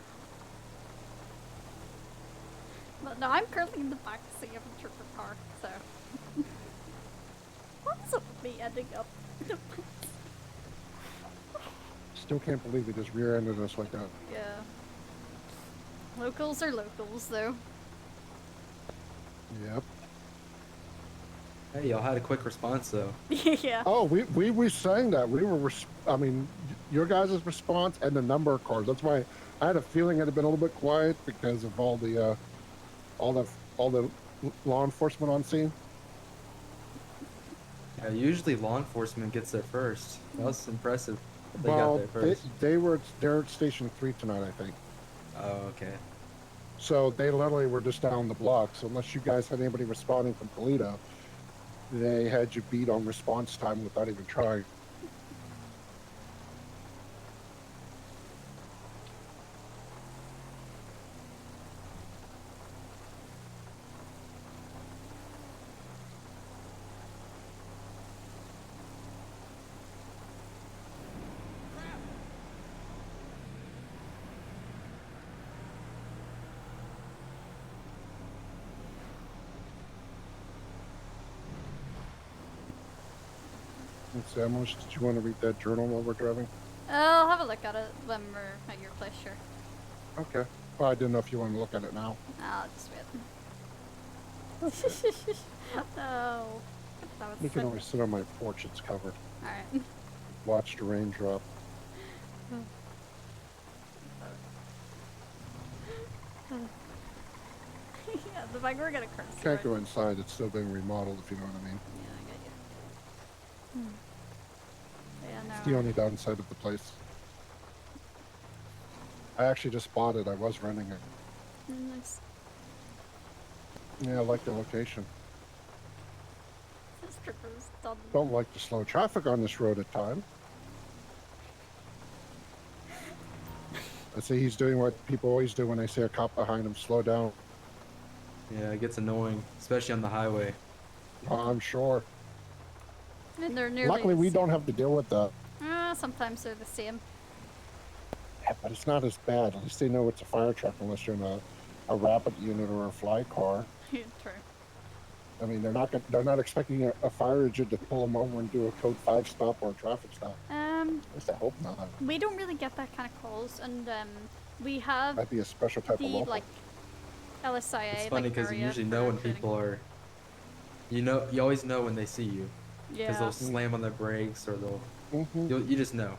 But no, I'm currently in the back seat of a trooper car, so. What's up with me ending up in the back? Still can't believe they just rear-ended us like that. Yeah. Locals are locals, though. Yep. Hey, y'all had a quick response though. Yeah. Oh, we were saying that. We were, I mean, your guys' response and the number of cars. That's why I had a feeling it had been a little bit quiet because of all the law enforcement on scene. Yeah, usually law enforcement gets there first. That was impressive. They Well, got there first. they're at Station 3 tonight, I think. Oh, okay. So they literally were just down the block. So unless you guys had anybody responding from Toledo, they had you beat on response time without even trying. Samuels, did you want to read that journal while we're driving? I'll have a look at it when we're at your place, sure. Okay. Well, I didn't know if you wanted to look at it now. I'll just wait. No. That was You can always sit on my porch, it's covered. Alright. Watch the rain drop. Yeah, the fact we're gonna curse. Can't go inside, it's still being remodeled, if you know what I mean. Yeah, I get you. Yeah, no. It's the only downside of the place. I actually just bought it, I was renting it. Nice. Yeah, I like the location. This tripper's done. Don't like the slow traffic on this road at times. I see he's doing what people always do when they see a cop behind him, slow down. Yeah, it gets annoying, especially on the highway. I'm sure. And they're nearly Luckily, the we same. don't have to deal with that. Sometimes they're the same. Yeah, but it's not as bad. At least they know it's a fire truck unless you're in a rapid unit or a fly car. Yeah, true. I mean, they're not expecting a fire engine to pull them over and do a code 5 stop or a traffic stop. At least I hope not. We don't really get that kind of calls, and we have Might be a special type of the local. like LSIA It's like funny because you area usually for know when training. people are. You always know when they see you because Yeah. they'll slam on their brakes or they'll. Mm-hmm. You just know.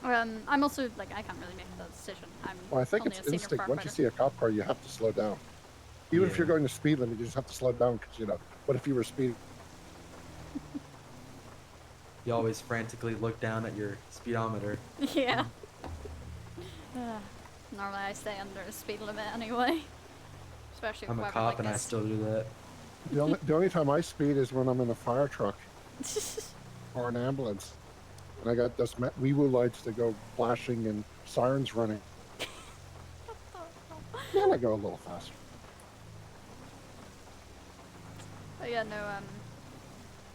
I'm also like I can't really make that decision. I'm Well, I think only it's a senior instinct. Once you firefighter. see a cop car, you have to slow down. Even if you're Yeah. going to speed limit, you just have to slow down because, what if you were speeding? You always frantically look down at your speedometer. Yeah. Normally I stay under the speed limit anyway. Especially I'm a with weather cop like and I this. still do that. The only time I speed is when I'm in a fire truck or an ambulance. And I got those wee-woo lights that go flashing and sirens running. Then I go a little faster. But yeah, no,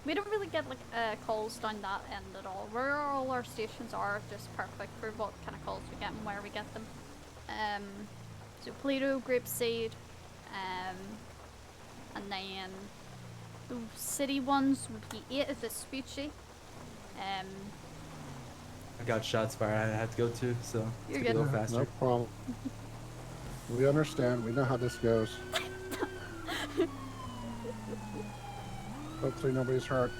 we don't really get like calls down that end at all. Where all our stations are just perfect for what kind of calls we get and where we get them. So Pluto, Grapeseed, and then the city ones would be 8 of Vespucci. I got shots fired I had to go to, so You're it's a good. little faster. No problem. We understand. We know how this goes. Hopefully nobody's hurt.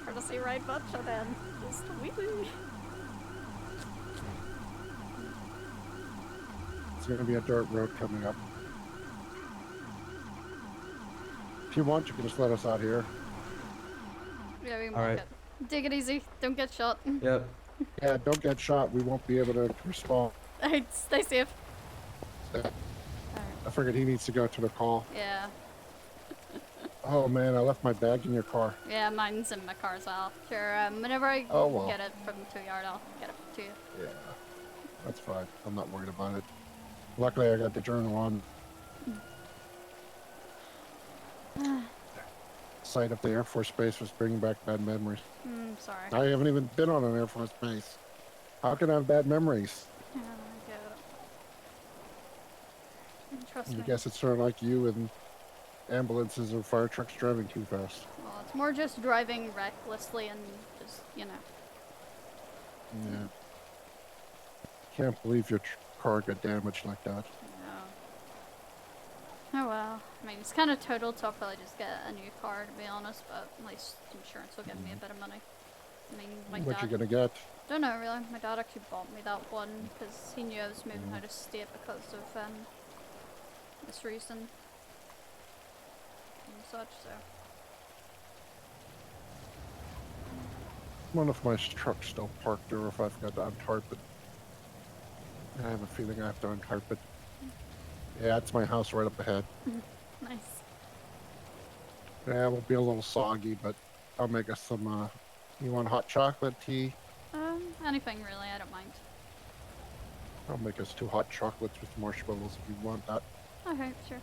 Courtesy ride much and then just wee. It's going to be a dirt road coming up. If you want, you can just let us out here. Yeah, we can All walk right. it. Take it easy. Don't get shot. Yep. Yeah, don't get shot. We won't be able to respond. Alright, stay safe. I figured he needs to go to the call. Yeah. Oh man, I left my bag in your car. Yeah, mine's in my car as well. Sure, whenever I Oh, well. get it from the 2 yard, I'll get it to you. Yeah, that's fine. I'm not worried about it. Luckily, I got the journal on site of the Air Force Base was bringing back bad memories. Sorry. I haven't even been on an Air Force base. How can I have bad memories? Yeah, I get it. Trust I me. guess it's sort of like you and ambulances or fire trucks driving too fast. Well, it's more just driving recklessly and just, Yeah. Can't believe your car got damaged like that. Oh well. I mean, it's kind of totaled, so I'll probably just get a new car, to be honest, but at least insurance will give me a bit of money. I mean, my What dad... you gonna get? Don't know, really. My dad actually bought me that one because he knew I was moving out of state because of this reason and such, so... One of my trucks still parked there if I forgot to untarp it. I have a feeling I have to untarp it. Yeah, it's my house right up ahead. Nice. Yeah, it will be a little soggy, but I'll make us some, you want hot chocolate tea? Anything really, I don't mind. I'll make us 2 hot chocolates with marshmallows if you want that. Okay, sure.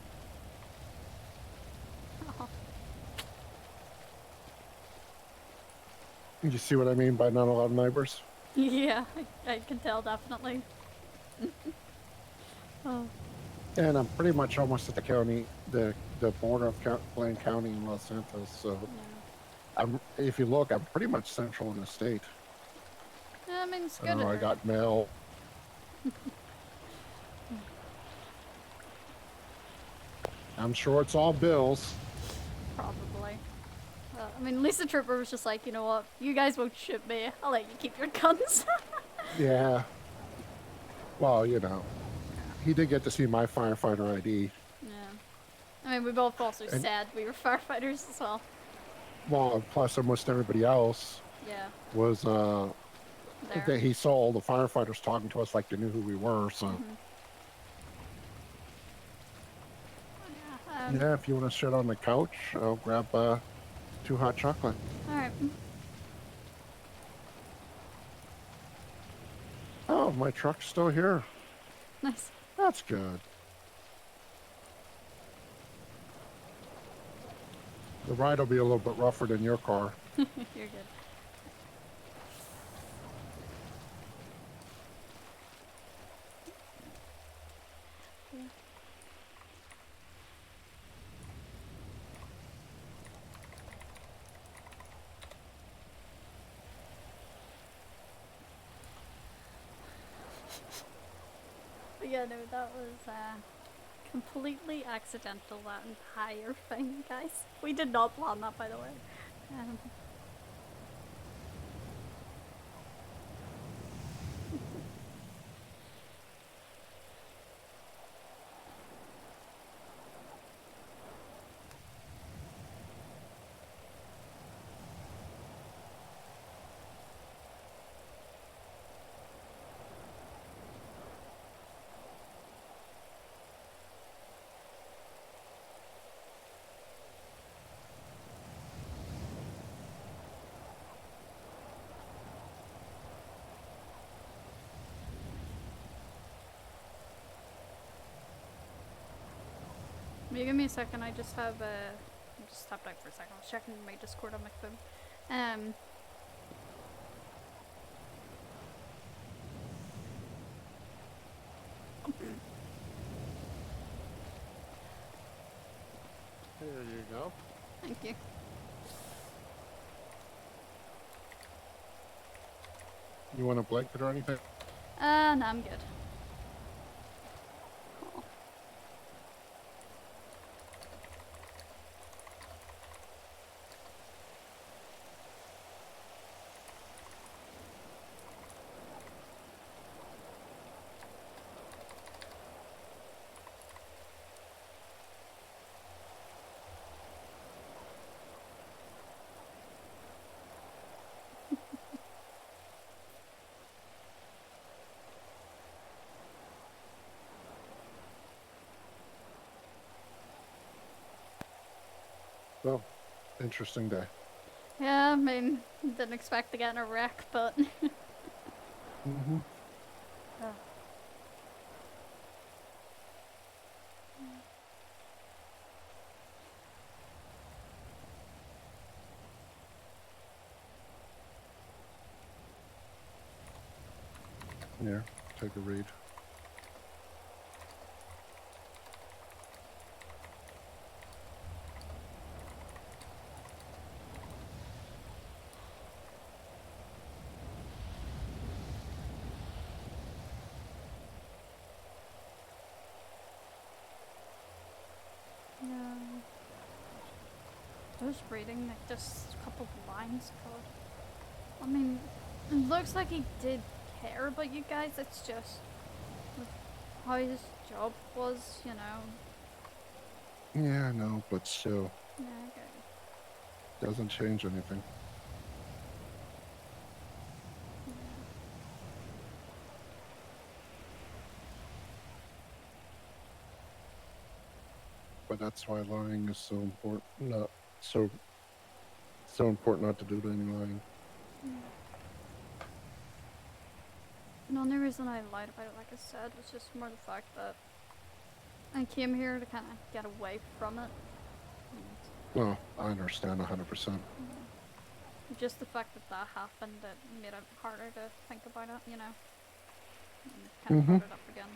Oh, You see what I mean by not a lot of neighbors? yeah, I can tell, definitely. Oh, And I'm pretty much almost at the county, the border of Blaine County and Los Santos, so yeah. if you look, I'm pretty much central in the state. Yeah, I mean, it's I good. know I got mail. I'm sure it's all bills. Probably. I mean, Lisa Trooper was just like, you know what? You guys won't shoot me. I'll let you keep your guns. Yeah. Well, he did get to see my firefighter ID. Yeah. I mean, we both also And- said we were firefighters as well. Well, plus almost everybody else Yeah. was, There. that he saw all the firefighters talking to us like they knew who we were, so. Yeah. Yeah, if you want to sit on the couch, I'll grab 2 hot chocolate. Alright. Oh, my truck's still here. Nice. That's good. The ride will be a little bit rougher than your car. You're good. But yeah, no, that was completely accidental, that entire thing, guys. We did not plan that, by the way. Um, Will you give me a second? I just have I just stepped out for a second. I was checking my Discord on my phone. Here you go. Thank you. You want a blanket or anything? No, I'm good. Cool. Well, interesting day. Yeah, I mean, didn't expect to get in a wreck, but. Mm-hmm. Oh. Here, take a read. Yeah. Just reading like just a couple of lines, God. I mean, it looks like he did care about you guys. It's just with how his job was, you know. Yeah, I know, but still, Yeah, okay. doesn't change anything. But that's why lying is so important. Not so important not to do any lying. Yeah. The only reason I lied about it, like I said, was just more the fact that I came here to kind of get away from it. Well, I understand 100%. Just the fact that that happened, it made it harder to think about it, you know. And kind of brought it up again.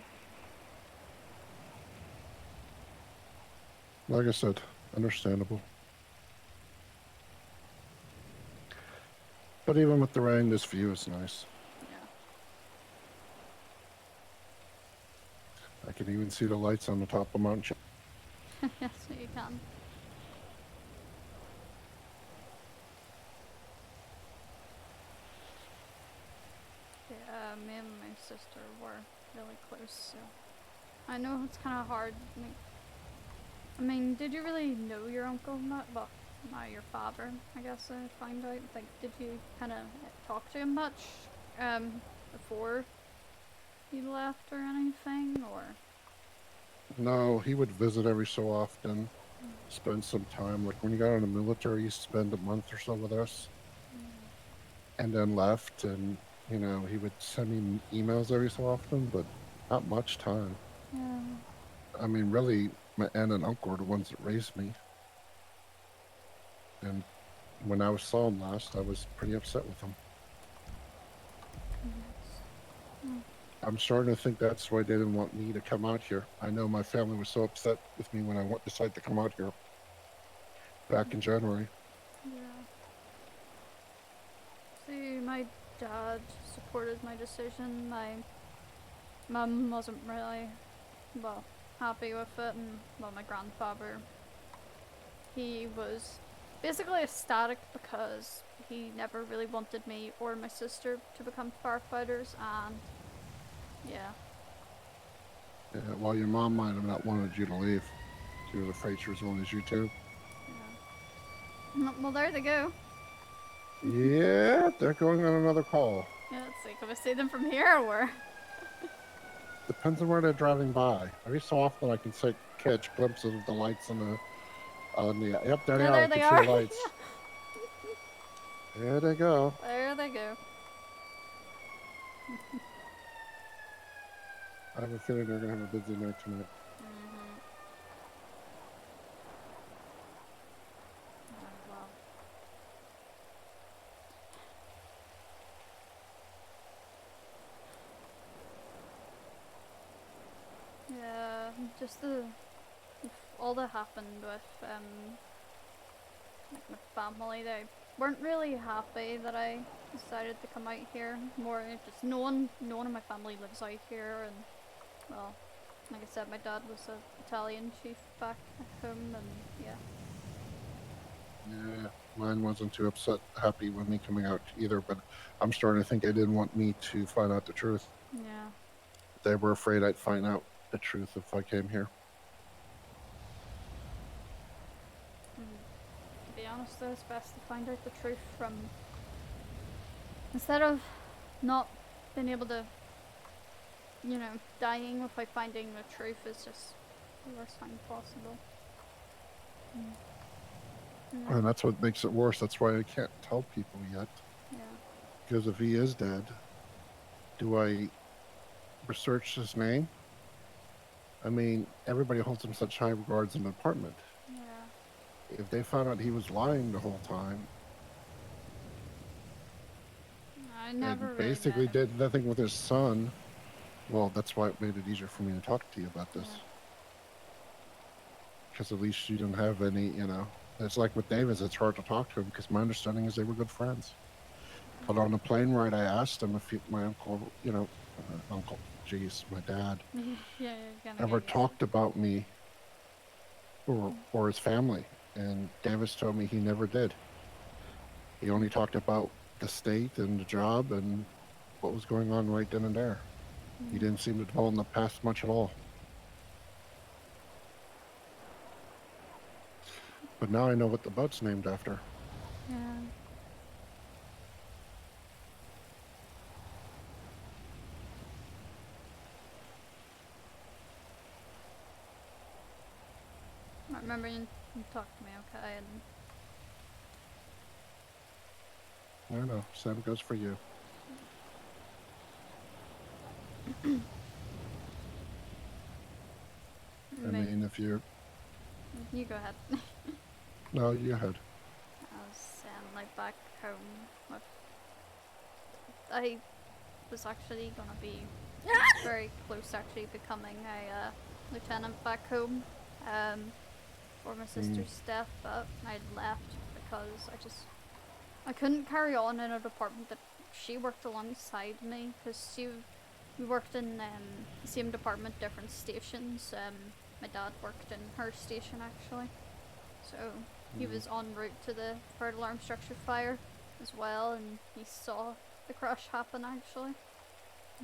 Like I said, understandable. But even with the rain, this view is nice. Yeah. I can even see the lights on the top of Mount Yes, you can. Yeah, me and my sister were really close, so I know it's kind of hard. I mean, did you really know your uncle? Not well, not your father, I guess. I find out. Like, did you kind of talk to him much before he left or anything, or? No, he would visit every so often, spend some time. Like when he got in the military, he spent a month or so with us, and then left. And you know, he would send me emails every so often, but not much time. Yeah. I mean, really, my aunt and uncle were the ones that raised me. And when I saw him last, I was pretty upset with him. I'm starting to think that's why they didn't want me to come out here. I know my family was so upset with me when I decided to come out here back in January. Yeah. See, my dad supported my decision. Mum wasn't really, well, happy with it, and, well, my grandfather, he was basically ecstatic because he never really wanted me or my sister to become firefighters, and yeah. Yeah, well, your mom might have not wanted you to leave. She was afraid she was going to lose you too. Yeah. Well, there they go. Yeah, they're going on another call. Yeah, let's see, can we see them from here or? Depends on where they're driving by. Every so often I can catch glimpses of the lights on the. Yep, there they Yeah, are. there I they can see are. the lights. There they go. There they go. I have a feeling they're gonna have a busy night tonight. Oh, well. Yeah, just all that happened with like my family. They weren't really happy that I decided to come out here. More just no one in my family lives out here, and well, like I said, my dad was an Italian chief back at home, and yeah. Yeah, mine wasn't too happy with me coming out either, but I'm starting to think they didn't want me to find out the truth. Yeah. They were afraid I'd find out the truth if I came here. To be honest though, it's best to find out the truth from, instead of not being able to, you know, dying without finding the truth is just the worst thing possible. And that's what makes it worse. That's why I can't tell people yet. Yeah. Because if he is dead, do I research his name? I mean, everybody holds him such high regards in the department. Yeah. If they found out he was lying the whole time, I never and really basically met him. did nothing with his son, well, that's why it made it easier for me to talk to you about this. Because at least you don't have any, you know. It's like with Davis, it's hard to talk to him because my understanding is they were good friends. But on the plane ride, I asked him if my uncle, my dad, Yeah, ever talked about me or his family. And Davis told me he never did. He only talked about the state and the job and what was going on right then and there. He didn't seem to dwell in the past much at all. But now I know what the boat's named after. Yeah. I remember you talked to me, okay, and I know. Same goes for you. I mean, if you're... You go ahead. No, you ahead. I was like back home with, I was actually gonna be very close actually becoming a lieutenant back home for my sister's death, but I left because I couldn't carry on in a department that she worked alongside me, because we worked in the same department, different stations. My dad worked in her station actually, so he was en route to the third alarm structure fire as well, and he saw the crash happen actually.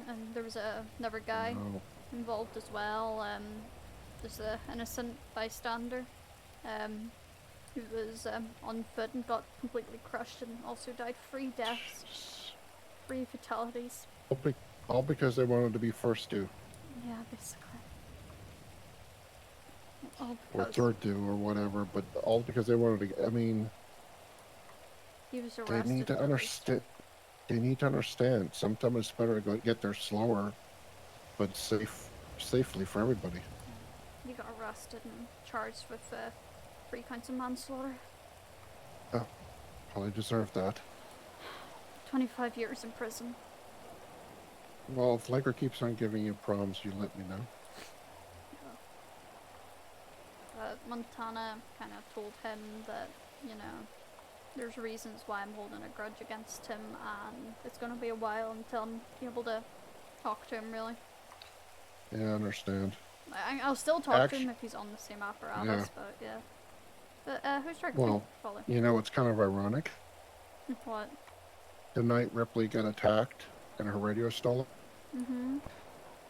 And there was another guy involved as well. There's an innocent bystander who was on foot and got completely crushed and also died. 3 deaths, 3 fatalities. All because they wanted to be first due. Yeah, basically. All Or because third due or whatever, but all because they wanted to... I mean... he was They arrested. need to understand. They need to understand. Sometimes it's better to get there slower, but safely for everybody. He got arrested and charged with 3 counts of manslaughter. Oh, probably deserved that. 25 years in prison. Well, if Liker keeps on giving you problems, you let me know. But Montana kind of told him that, you know, there's reasons why I'm holding a grudge against him, and it's going to be a while until I'm able to talk to him, really. Yeah, I understand. I'll still talk to him Actually, if he's on the same yeah. apparatus, but yeah. But who's trying to Well, follow? you know, it's kind of ironic. What? The night Ripley got attacked and her radio stolen, Mm-hmm.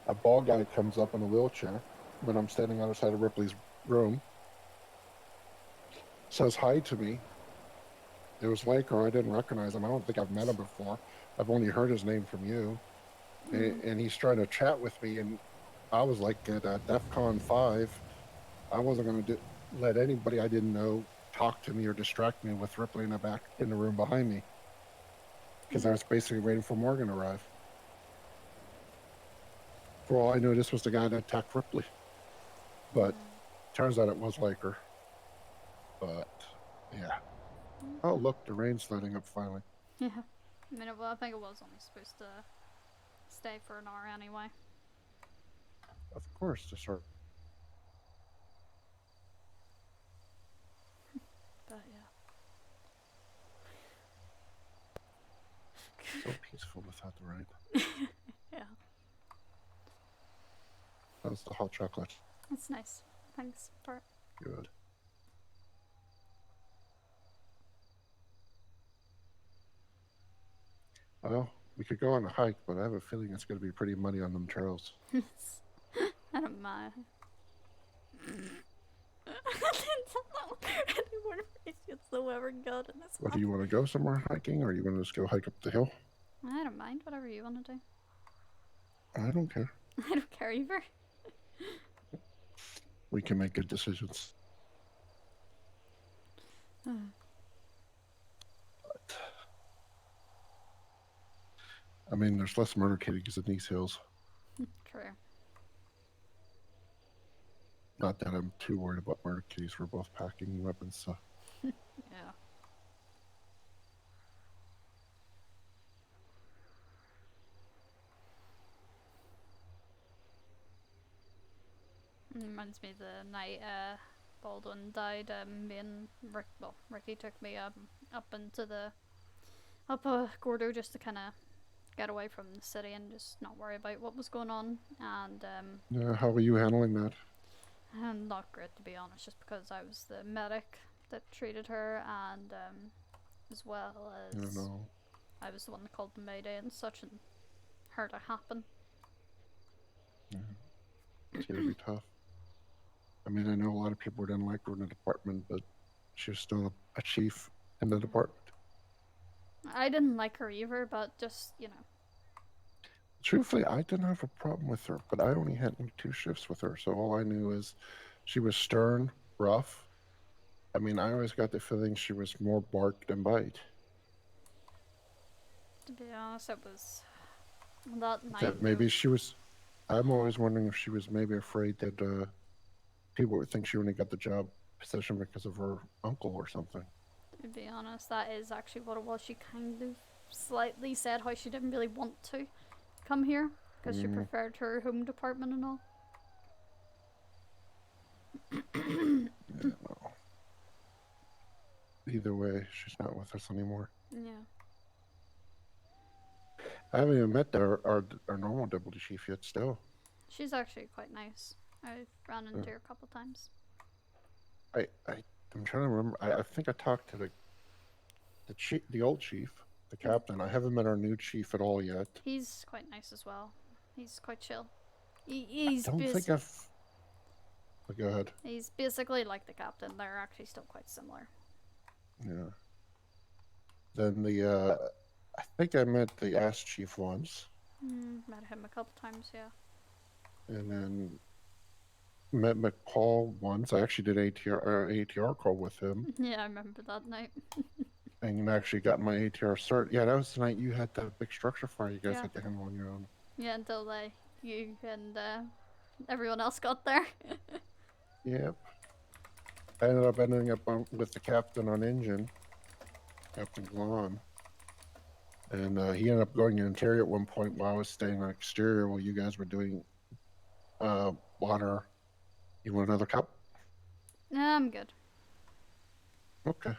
a bald guy comes up in a wheelchair when I'm standing outside of Ripley's room, says hi to me. It was Laker. I didn't recognize him. I don't think I've met him before. I've only heard his name from you. And he's trying to chat with me. And I was like at DEF CON 5. I wasn't going to let anybody I didn't know talk to me or distract me with Ripley in the back in the room behind me because I was basically waiting for Morgan to arrive. For all I knew, this was the guy that attacked Ripley. But turns out it was Laker. But yeah. Oh, look, the rain's letting up finally. Yeah. I mean, well, I think it was only supposed to stay for an hour anyway. Of course, to start. But yeah. So peaceful without the rain. Yeah. How's the hot chocolate? That's nice. Thanks for it. Good. Well, we could go on a hike, but I have a feeling it's going to be pretty muddy on them trails. I don't mind. Anyone gets the ever got in this. Well, do you want to go somewhere hiking, or you want to just go hike up the hill? I don't mind. Whatever you want to do. I don't care. I don't care either. We can make good decisions. I mean, there's less murder killings in these hills. True. Not that I'm too worried about murder killings. We're both packing weapons, so. Yeah. Reminds me of the night Baldwin died. Me and Ricky took me up into the Gordo just to kind of get away from the city and just not worry about what was going on. And How are you handling that? and not great, to be honest, just because I was the medic that treated her, and as well as I was the one that called the Mayday and such, and heard it happen. Yeah. It's going to be tough. I mean, I know a lot of people didn't like her in the department, but she was still a chief in the department. I didn't like her either, but just, you know. Truthfully, I didn't have a problem with her, but I only had 2 shifts with her, so all I knew is she was stern, rough. I mean, I always got the feeling she was more bark than bite. To be honest, it was that night. That maybe she was. I'm always wondering if she was maybe afraid that people would think she only got the job position because of her uncle or something. To be honest, that is actually what it was. She kind of slightly said how she didn't really want to come here because she preferred her home department and all. Yeah, well. Either way, she's not with us anymore. Yeah. I haven't even met our normal deputy chief yet. Still, She's actually quite nice. I've run into her a couple times. I'm trying to remember. I think I talked to the old chief, the captain. I haven't met our new chief at all yet. He's quite nice as well. He's quite chill. He's I don't think I've. But go ahead. He's basically like the captain. They're actually still quite similar. Yeah. Then I think I met the ass chief once. Met him a couple times, yeah. And then met McPaul once. I actually did ATR call with him. Yeah, I remember that night. And actually got my ATR cert. Yeah, that was the night you had the big structure fire you guys had to handle on your own. Yeah, until you and everyone else got there. Yep. I ended up with the captain on engine, Captain Glon. And he ended up going in interior at one point while I was staying on exterior while you guys were doing water. You want another cup? Nah, I'm good. Okay.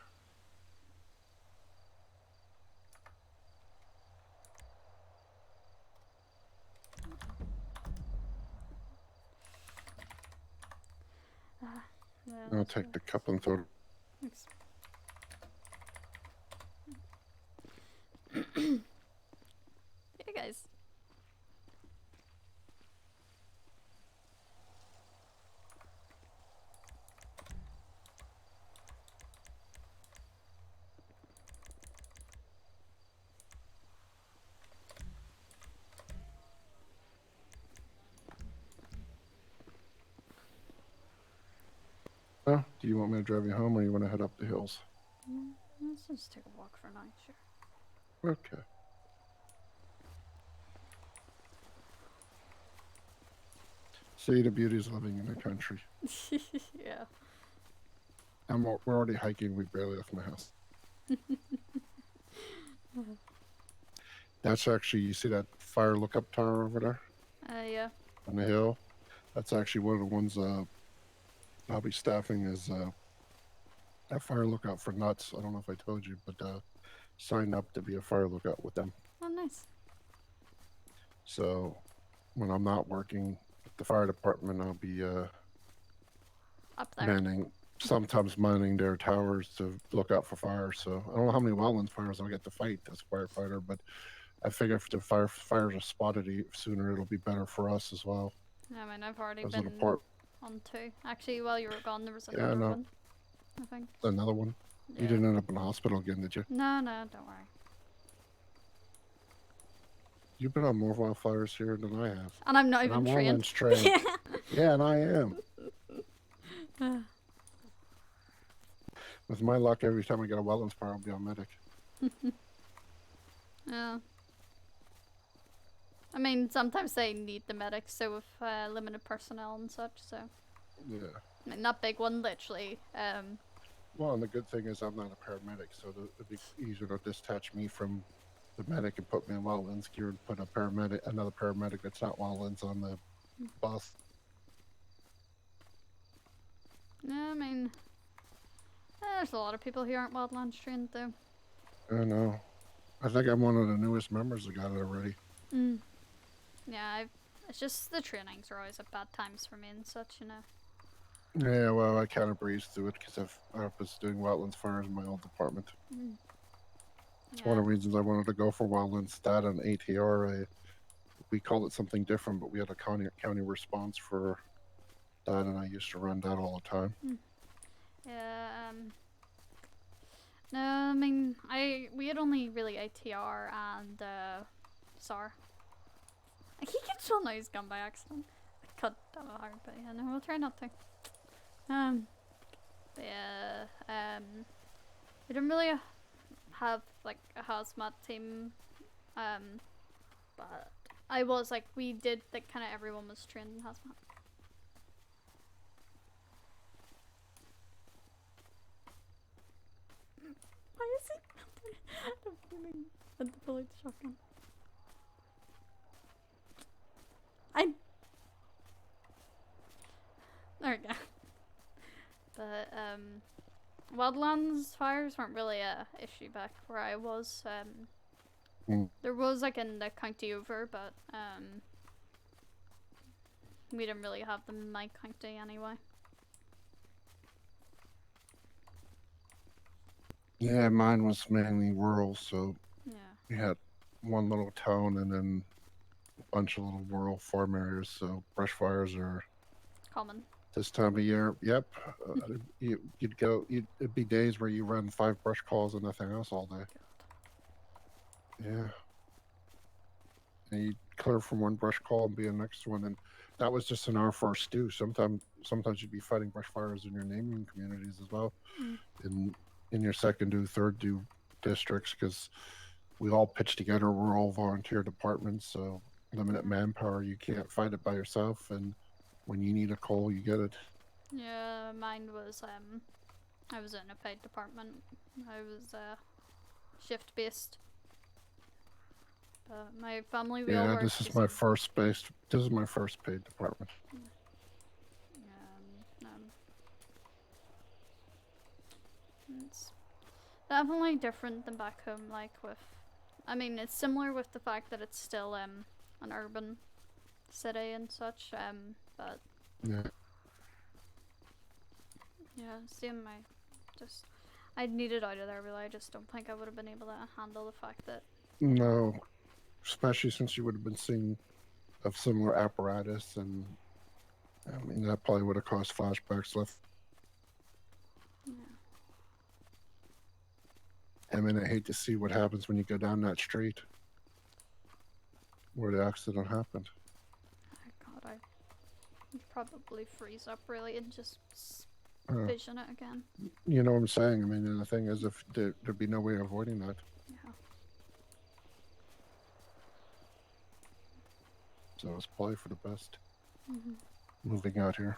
I'll that's take the cup and throw. Thanks. Hey guys. Oh, do you want me to drive you home, or you want to head up the hills? Let's just take a walk for now, sure. Okay. See, the beauty is living in the country. Yeah. We're already hiking. We barely left my house. That's actually, you see that fire lookup tower over there Yeah. on the hill? That's actually one of the ones I'll be staffing is that fire lookout for nuts. I don't know if I told you, but signed up to be a fire lookout with them. Oh, nice. So when I'm not working at the fire department, I'll be Up there. sometimes manning their towers to look out for fires. So I don't know how many wildland fires I'll get to fight as a firefighter, but I figure if the fires are spotted sooner, it'll be better for us as well. I mean, I've already As an been apart. on 2. Actually, while you were gone, there was Yeah, another no. one. I think. Another one. Yeah. You didn't end up in the hospital again, did you? No, don't worry. You've been on more wildfires here than I have. And I'm not And even I'm trained. wildlands trained. Yeah, and I am. With my luck, every time I get a wetlands fire, I'll be on medic. Yeah. I mean, sometimes they need the medics, so with limited personnel and such, so. Yeah. I mean, not big one, literally. Well, and the good thing is I'm not a paramedic, so it'd be easier to detach me from the medic and put me in wildlands gear and put another paramedic that's not wildlands on the bus. Yeah, I mean, there's a lot of people who aren't wildlands trained, though. I know. I think I'm one of the newest members that got it already. Yeah, it's just the trainings are always at bad times for me and such, you know. Yeah, well, I kind of breezed through it because I was doing wetlands fires in my old department. It's one of the reasons I wanted to go for wetlands. That and ATR, we called it something different, but we had a county response for that, and I used to run that all the time. Yeah, no, I mean, we had only really ATR and, SAR. He gets on his gun by accident. I cut that hard, but yeah, no, we'll try not to. But yeah, we didn't really have, like, a hazmat team, but I was, like, we did, like, kind of everyone was trained in hazmat. Why is it? I'm feeling at the bullet shotgun. There we go. But wildlands fires weren't really a issue back where I was. There was like in the county over, but we didn't really have them in my county anyway. Yeah, mine was mainly rural, so Yeah. we had one little town and then a bunch of little rural farm areas. So brush fires are Common. this time of year. Yep, it'd be days where you run 5 brush calls and nothing else all day. Yeah. And you'd clear from one brush call and be in the next one, and that was just an hour first too. Sometimes you'd be fighting brush fires in your neighboring communities as well, in your second to third do districts, because we all pitch together. We're all volunteer departments, so limited manpower. You can't fight it by yourself, and when you need a call, you get it. Yeah, mine was I was in a paid department. I was shift based. But my family, we all work. This is my first paid department. It's definitely different than back home, like with, I mean, it's similar with the fact that it's still an urban city and such, but yeah, Yeah, same. I needed out of there. Really, I just don't think I would have been able to handle the fact that. No, especially since you would have been seeing of similar apparatus, and I mean that probably would have caused flashbacks left. Yeah. I mean, I hate to see what happens when you go down that street where the accident happened. Oh God, I'd probably freeze up really and just Uh, vision it again. you know what I'm saying? I mean, and the thing is, if there'd be no way of avoiding that. Yeah. So it's probably for the best Mm-hmm. moving out here.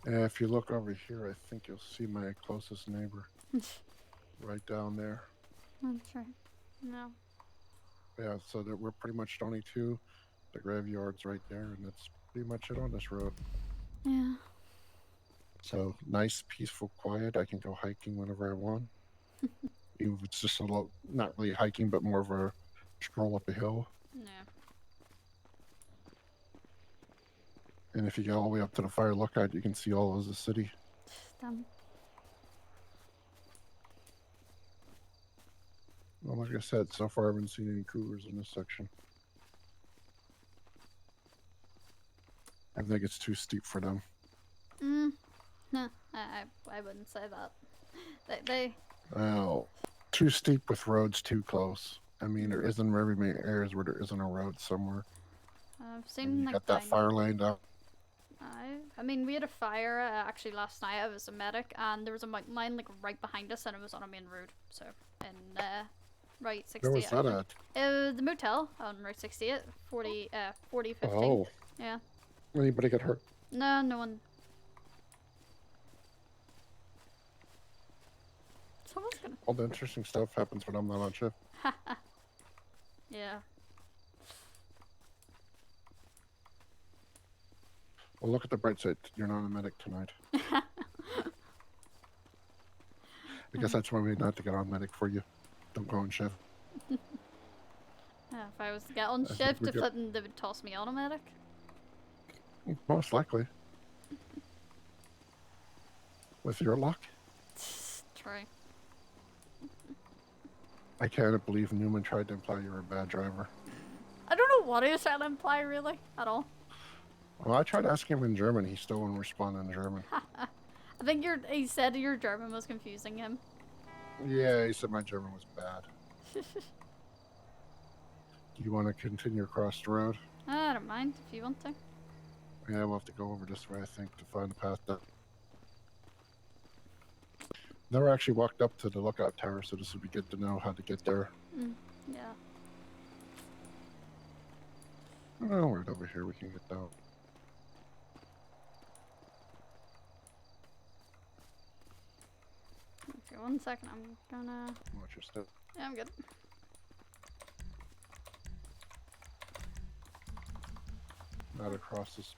And if you look over here, I think you'll see my closest neighbor right down there. That's right. No. Yeah, so that we're pretty much only two. The graveyard's right there, and that's pretty much it on this road. Yeah. So nice, peaceful, quiet. I can go hiking whenever I want. Even if it's just a little, not really hiking, but more of a stroll up a hill. Yeah. And if you go all the way up to the fire lookout, you can see all of the city. Damn. Well, like I said, so far I haven't seen any cougars in this section. I think it's too steep for them. No, I wouldn't say that. They Well, too steep with roads too close. I mean, there isn't very many areas where there isn't a road somewhere. I've And seen you like got that fire lined up. I mean, we had a fire actually last night. I was a medic, and there was a mountain line like right behind us, and it was on a main road. So in Route 68. Where was that at? The motel on Route 68, 40, 15. Oh, Yeah. anybody get hurt? No, no one. Someone's gonna. All the interesting stuff happens when I'm not on shift. Yeah. Well, look at the bright side. You're not a medic tonight. I guess that's why we not to get on medic for you. Don't go on shift. Yeah, if I was to get on think shift, we if got- they would toss me on a medic. Most likely. With your luck. True. I can't believe Newman tried to imply you were a bad driver. I don't know what he was trying to imply, really, at all. Well, I tried asking him in German. He still wouldn't respond in German. I think he said your German was confusing him. Yeah, he said my German was bad. Do you want to continue across the road? I don't mind if you want to. Yeah, we'll have to go over this way, I think, to find the path down. Never actually walked up to the lookout tower, so this would be good to know how to get there. Yeah. Oh, right over here we can get down. Okay, 1 second. I'm gonna. Watch your step. Yeah, I'm good. Not across this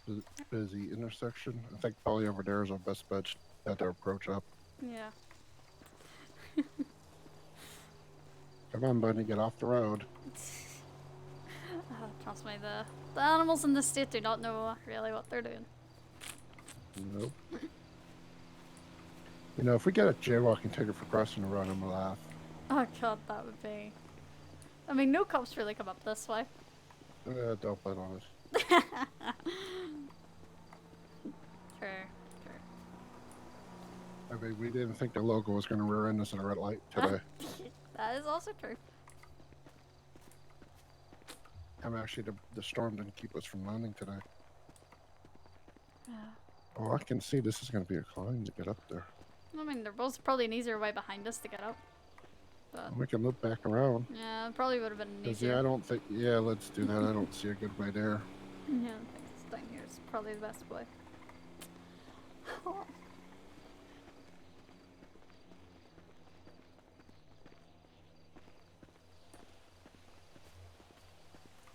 busy intersection. I think probably over there is our best bet to approach up. Yeah. Come on, buddy, get off the road. Trust me, the animals in the state do not know really what they're doing. Nope. You know, if we get a jaywalking ticket for crossing the road, I'm gonna laugh. Oh god, that would be. I mean, no cops really come up this way. Don't bet on it. True. I mean, we didn't think the logo was gonna rear end us at a red light today. That is also true. I'm actually, the storm didn't keep us from landing today. Yeah. Oh, I can see this is gonna be a climb to get up there. I mean, there was probably an easier way behind us to get up. But We can loop back around. yeah, it probably would have been 'Cause, easier. yeah, I don't think. Yeah, let's do that. I don't see a good way there. Yeah, I think this down here is probably the best way.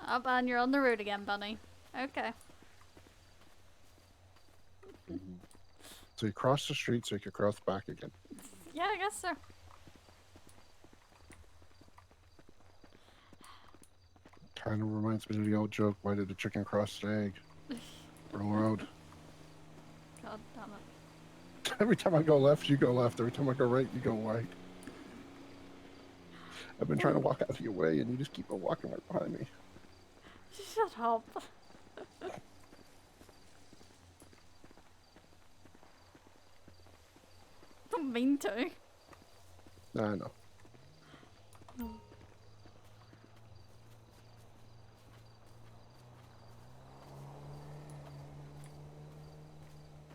Up and you're on the road again, Bunny. Okay. So you cross the street, so you can cross back again. Yeah, I guess so. Kind of reminds me of the old joke, why did the chicken cross the egg? For the road. God damn it. Every time I go left, you go left. Every time I go right, you go right. I've been trying to walk out of your way, and you just keep on walking right behind me. Shut up. Don't mean to. I know.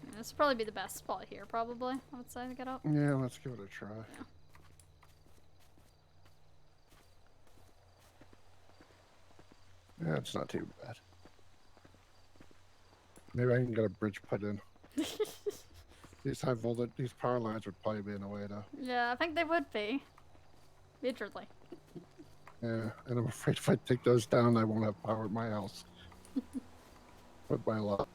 Yeah, this would probably be the best spot here, probably, I would say, to get up. Yeah, let's give it a try. Yeah, it's not too bad. Maybe I can get a bridge put in. These high voltage, these power lines would probably be in the way, though. Yeah, I think they would be. Literally. Yeah, and I'm afraid if I take those down, I won't have power at my house. But by a lot.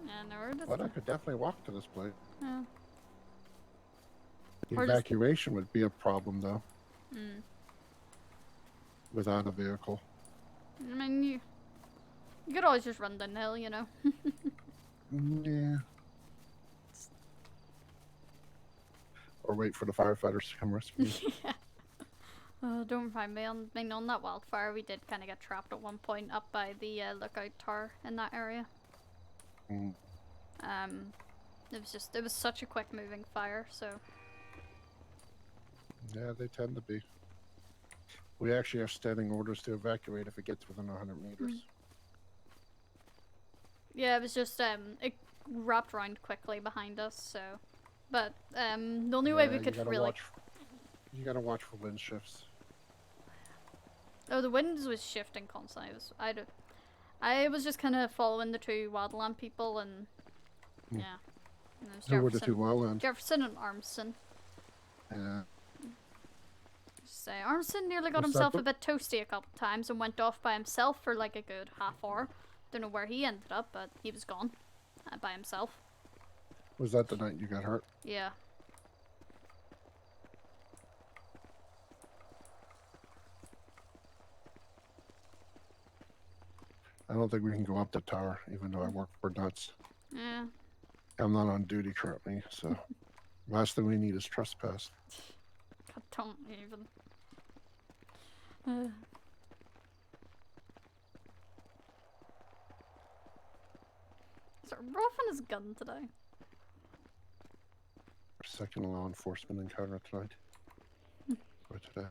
Yeah, no, we're just... But I could definitely walk to this place. Yeah. The Or just- evacuation would be a problem, though, Mm. without a vehicle. I mean, you could always just run down the hill, you know. Yeah. Or wait for the firefighters to come rescue me. Yeah. Don't remind me. I mean, on that wildfire, we did kind of get trapped at one point up by the lookout tower in that area. Mm. It was such a quick moving fire, so. Yeah, they tend to be. We actually have standing orders to evacuate if it gets within 100 meters. Yeah, it was just, it wrapped around quickly behind us, so. But, the only way we Yeah, could really. You gotta watch for wind shifts. Oh, the wind was shifting constantly. I was just kind of following the two Wildland people, and yeah. And it was Who were the two wildlands? Jefferson and Armstrong. Yeah. Say, Armstrong nearly got Was that himself the- a bit toasty a couple times and went off by himself for like a good half hour. Don't know where he ended up, but he was gone by himself. Was that the night you got hurt? Yeah. I don't think we can go up the tower, even though I work for nuts. Yeah. I'm not on duty currently, so last thing we need is trespass. God, don't even. Is it rough on his gun today? Second law enforcement encounter tonight. Or today.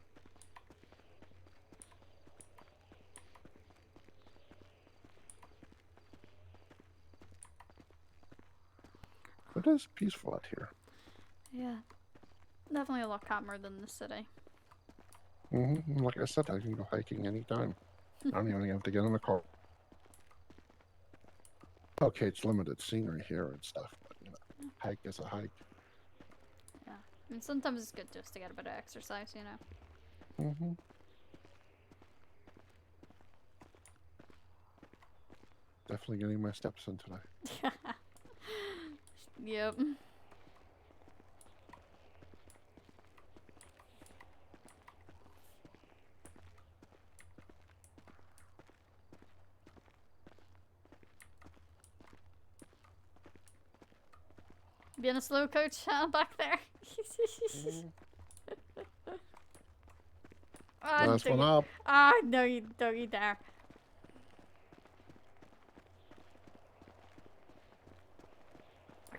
It is peaceful out here. Yeah. Definitely a lot calmer than the city. Like I said, I can go hiking anytime. I don't even have to get in the car. Okay, it's limited scenery here and stuff, but you know, hike is a hike. Yeah. I mean, sometimes it's good just to get a bit of exercise, you know. Definitely getting my steps in today. Yep. Being a slow coach back there. Last one up. Ah, no, you don't you dare.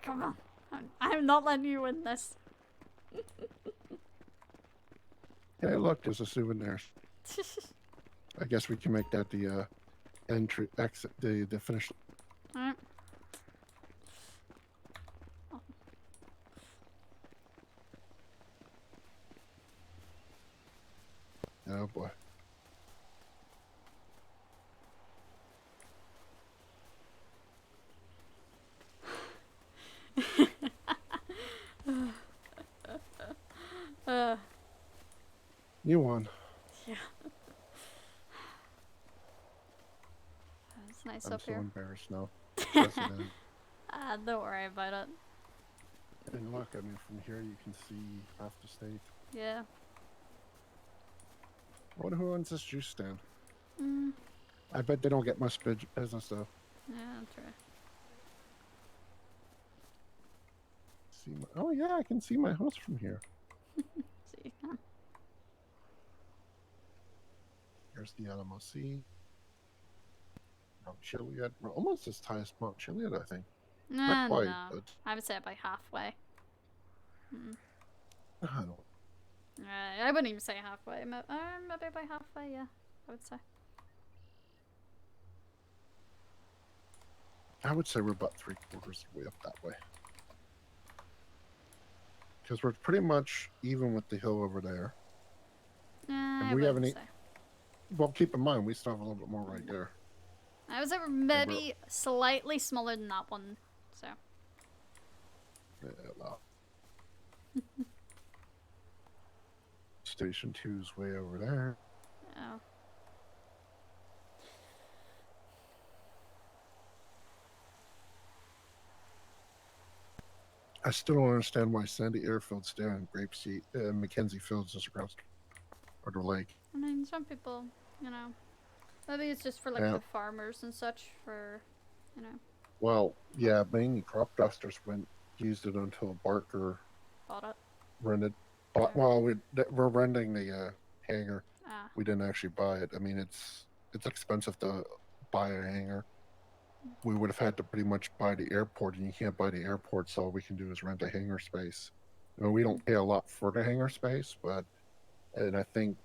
Come on. I'm not letting you win this. Hey, look, there's a souvenir. I guess we can make that the entry, exit, the finish. Alright. Oh boy. You won. Yeah. It's nice I'm up so here. embarrassed now. Yes, it is. Ah, don't worry about it. And look, I mean, from here you can see half the state. Yeah. I wonder who owns this juice stand. Mm, I bet they don't get much business though. yeah, that's right. See my, oh yeah, I can see my house from here. See, yeah. Here's the LMOC. Mount Chiliad. We're almost as high as Mount Chiliad, I think. Not quite, No. but I would say about halfway. I don't. I wouldn't even say halfway. Maybe by halfway, yeah. I would say. I would say we're about 3/4 of the way up that way. Because we're pretty much even with the hill over there. And I we wouldn't haven't. say. Well, keep in mind, we still have a little bit more right there. I would say we're maybe slightly smaller than that one. So. Yeah, well. Station 2's way over there. Oh. I still don't understand why Sandy Airfield's there and Grapeseed, Mackenzie Fields is across the lake. I mean, some people, you know, maybe it's just for like Yeah. the farmers and such for, you know. Well, yeah, mainly crop dusters used it until Barker Bought it. rented. Yeah. Well, we're renting the hangar. Ah. We didn't actually buy it. I mean, it's expensive to buy a hangar. We would have had to pretty much buy the airport, and you can't buy the airport, so all we can do is rent a hangar space. You know, we don't pay a lot for the hangar space, and I think,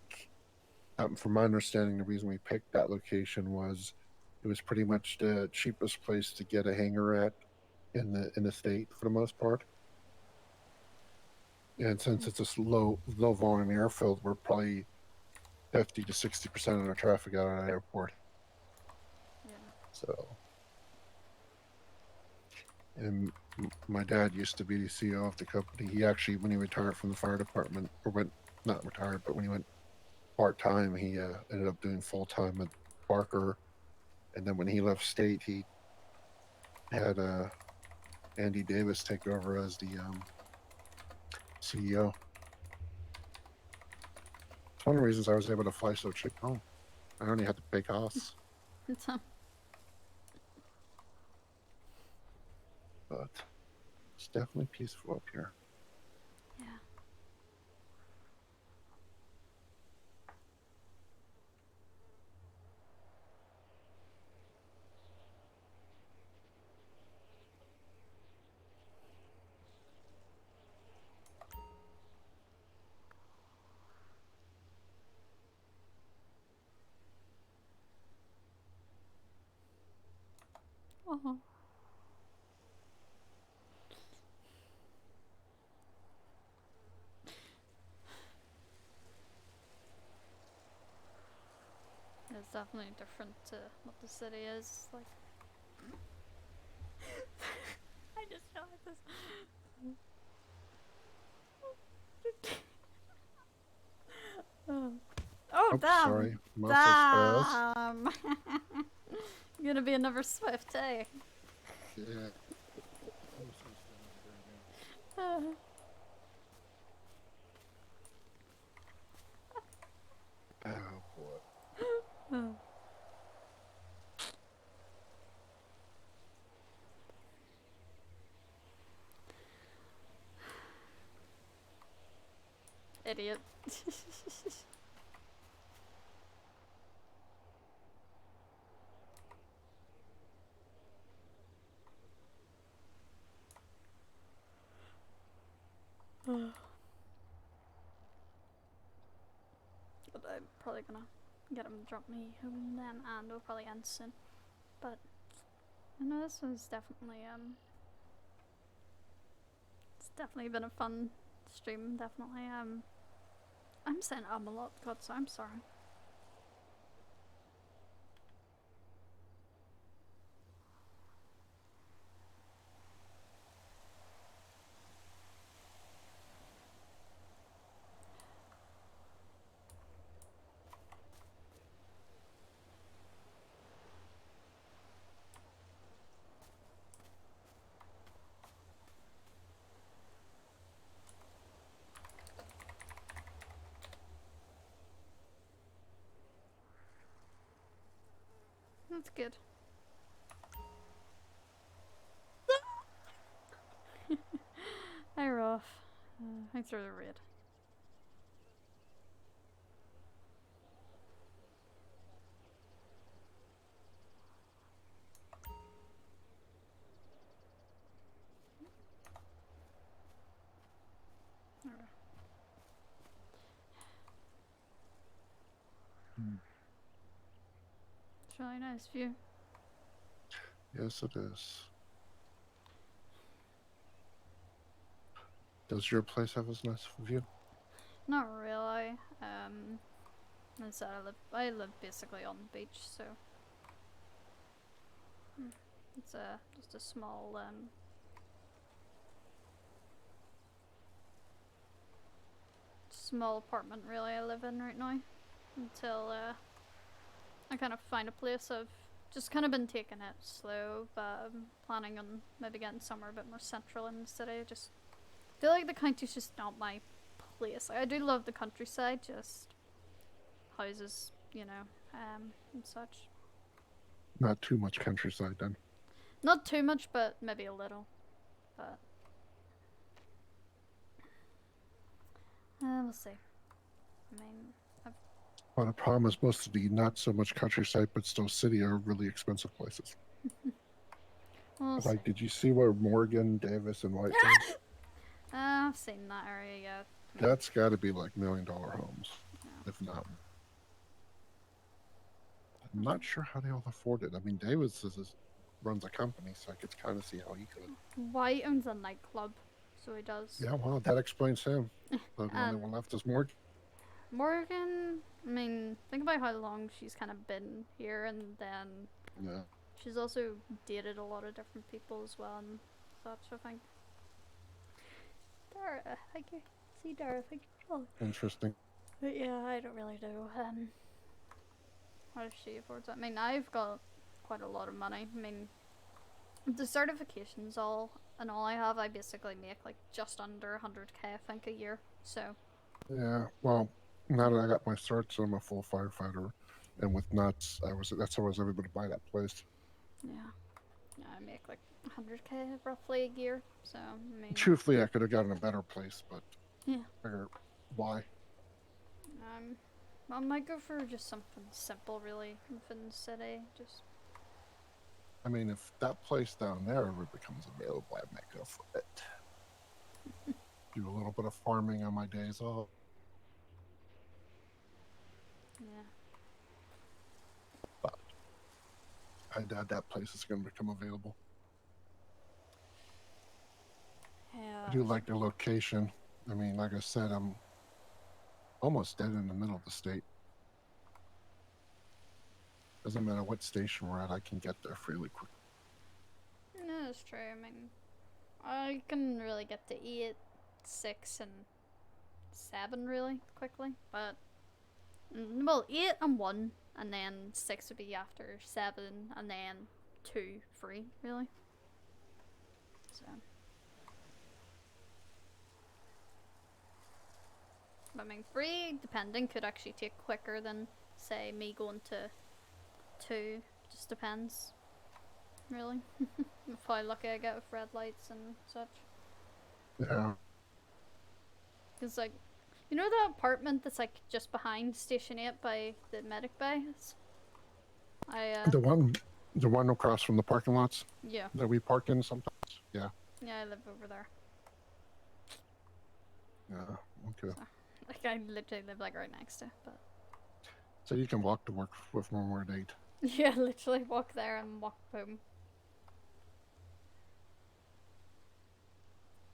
from my understanding, the reason we picked that location was it was pretty much the cheapest place to get a hangar at in the state for the most part. And since it's a low volume airfield, we're probably 50 to 60% of the traffic out of the airport. Yeah. So, and my dad used to be the CEO of the company. He actually, when he retired from the fire department, or went not retired, but when he went part time, he ended up doing full time at Barker. And then when he left state, he had Andy Davis take over as the CEO. It's one of the reasons I was able to fly so cheap home. I only had to pay costs. But it's definitely peaceful up here. Yeah. Oh. It's definitely different to what the city is like. I just feel like this. Oh Oops, damn! sorry. Muscle spells. Damn! You're gonna be another Swift, eh? Yeah. Oh boy. Idiot. But I'm probably gonna get him to drop me home then, and we'll probably end soon. But I know this was definitely it's definitely been a fun stream. Definitely I'm saying a lot, God, so I'm sorry. That's good. Hi, Rolf. Thanks for the raid. Alright. It's a really nice view. Yes, it is. Does your place have a nice view? Not really. As I said, I live basically on the beach, so it's just a small apartment really I live in right now until I kind of find a place. I've just kind of been taking it slow, but I'm planning on maybe getting somewhere a bit more central in the city. Just feel like the county's just not my place. Like, I do love the countryside, just houses, you know, and such. Not too much countryside then. Not too much, but maybe a little. But we'll see. I mean, Well, the problem is most of the not so much countryside, but still city are really expensive places. we'll see. Like, did you see where Morgan, Davis, and White live? I've seen that area yet. That's got to be like $1 million homes, Yeah. if not. I'm not sure how they all afford it. I mean, Davis runs a company, so I could kind of see how he could. White owns a nightclub, so he does. Yeah, well, that explains him. So the only And one left is Morgan. Morgan, I mean, think about how long she's kind of been here, and then Yeah, she's also dated a lot of different people as well, and such, I think. Dara, I can see Dara, thank you. interesting. But yeah, I don't really know, how does she afford it? I mean, I've got quite a lot of money. I mean, the certifications all I have, I basically make like just under 100k, I think, a year, so. Yeah, well, now that I got my certs, I'm a full firefighter, and with nuts, that's how I was able to buy that place. Yeah. Yeah, I make like 100k roughly a year, so I mean. Truthfully, I could have gotten a better place, but Yeah. figure why? I might go for just something simple, really, within the city. Just. I mean, if that place down there ever becomes available, I might go for it. Do a little bit of farming on my days off. Yeah. But I doubt that place is going to become available. Yeah. I do like the location. I mean, like I said, I'm almost dead in the middle of the state. Doesn't matter what station we're at, I can get there fairly quick. No, that's true. I mean, I can really get to 8, 6, and 7 really quickly, but well, 8 and 1, and then 6 would be after 7, and then 2, 3 really. So. I mean, 3, depending, could actually take quicker than, say, me going to 2. Just depends, really. If how lucky I get with red lights and such. Yeah. Because, like, you know that apartment that's, like, just behind Station 8 by the medic bay? The one across from the parking lots Yeah. that we park in sometimes. Yeah. Yeah, I live over there. Yeah. Okay. So, like, I literally live, like, right next to it, but. So you can walk to work with one more date. Yeah, literally walk there and walk home.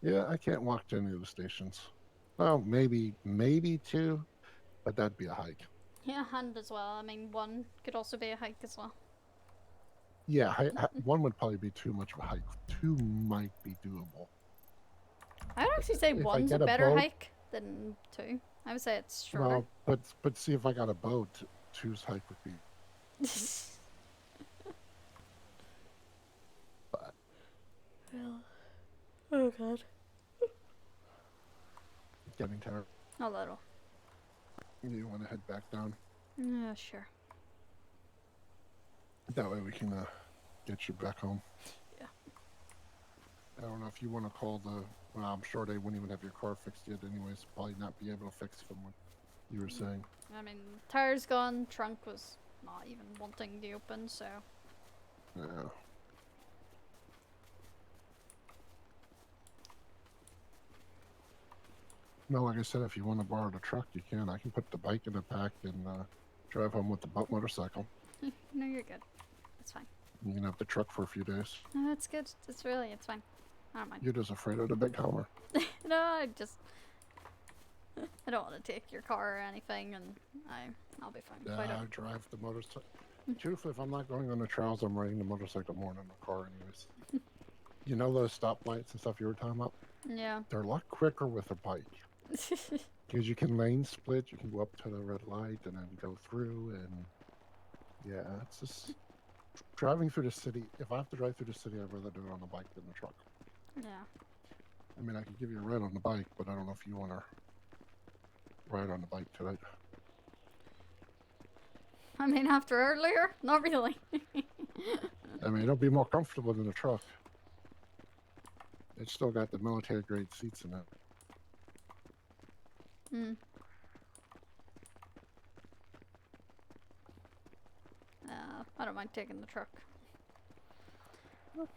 Yeah, I can't walk to any of the stations. Well, maybe 2, but that'd be a hike. Yeah, and as well. I mean, 1 could also be a hike as well. Yeah, 1 would probably be too much of a hike. 2 might be doable. I would actually say If I 1's a get a better boat- hike than 2. I would say it's shorter. Well, but see, if I got a boat, 2's hike would be. But Oh god. getting tired. A little. You want to head back down? Yeah, sure. That way we can get you back home. Yeah. I don't know if you want to call the. Well, I'm sure they wouldn't even have your car fixed yet, anyways. Probably not be able to fix from what you were saying. I mean, tire's gone, trunk was not even wanting to open, so. Yeah. No, like I said, if you want to borrow the truck, you can. I can put the bike in the back and drive home with the motorcycle. No, you're good. It's fine. You can have the truck for a few days. No, that's good. It's fine. I don't mind. You're just afraid of the big Hummer. No, I don't want to take your car or anything, and I'll be fine. If I Yeah, I don't. drive the motorcycle. Truthfully, if I'm not going on the trails, I'm riding the motorcycle more than the car, anyways. You know those stoplights and stuff you were talking about? Yeah. They're a lot quicker with a bike. Because you can lane split, you can go up to the red light and then go through, and yeah, it's just driving through the city. If I have to drive through the city, I'd rather do it on the bike than the truck. Yeah. I mean, I could give you a ride on the bike, but I don't know if you want to ride on the bike tonight. I mean, after earlier, not really. I mean, it'll be more comfortable than a truck. It's still got the military grade seats in it. Hmm. I don't mind taking the truck. Okay.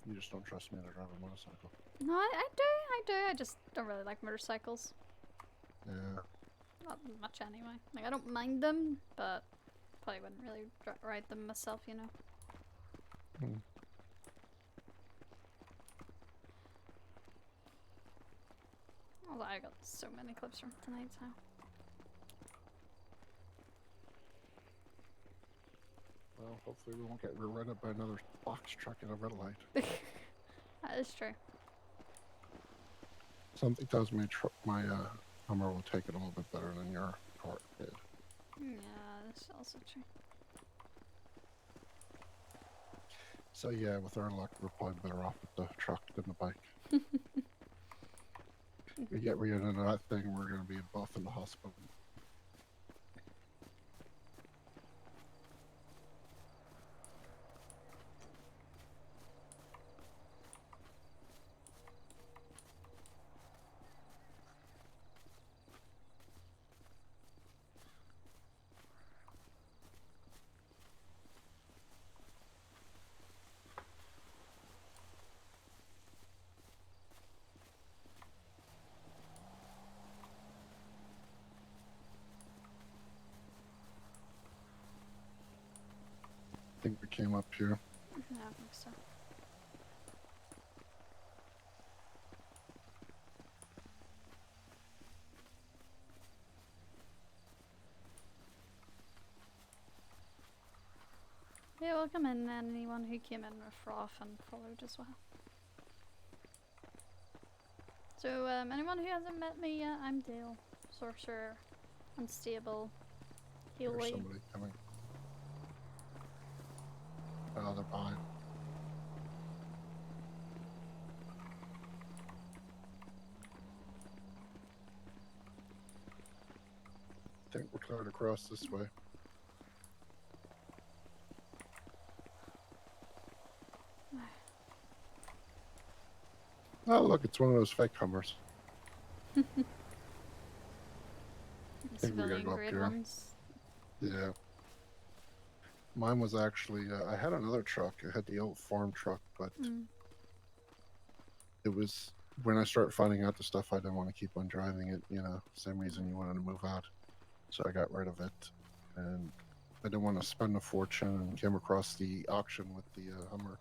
You just don't trust me to drive a motorcycle. No, I do. I just don't really like motorcycles. Yeah. Not much anyway. Like, I don't mind them, but probably wouldn't really ride them myself, you know. Hmm. Although I got so many clips from tonight, so. Well, hopefully we won't get rear-ended by another box truck in a red light. That is true. Something tells me my Hummer will take it a little bit better than your car did. Yeah, that's also true. So yeah, with our luck, we're probably better off with the truck than the bike. We get rear-ended into that thing, we're going to be both in the hospital. I think we came up here. Yeah, I think so. Yeah, welcome in anyone who came in with Froth and followed as well. So, anyone who hasn't met me yet, I'm Dale. Sorcerer, Unstable, There's Healy. somebody coming. Oh, they're behind. I think we're cleared across this way. Oh, look, it's one of those fake Hummers. I think we gotta Civilian go up grade here. ones. Yeah. Mine was actually, I had another truck. I had the old farm truck, but it was, when I started finding out the stuff, I didn't want to keep on driving it, you know, same reason you wanted to move out. So I got rid of it. And I didn't want to spend a fortune and came across the auction with the Hummer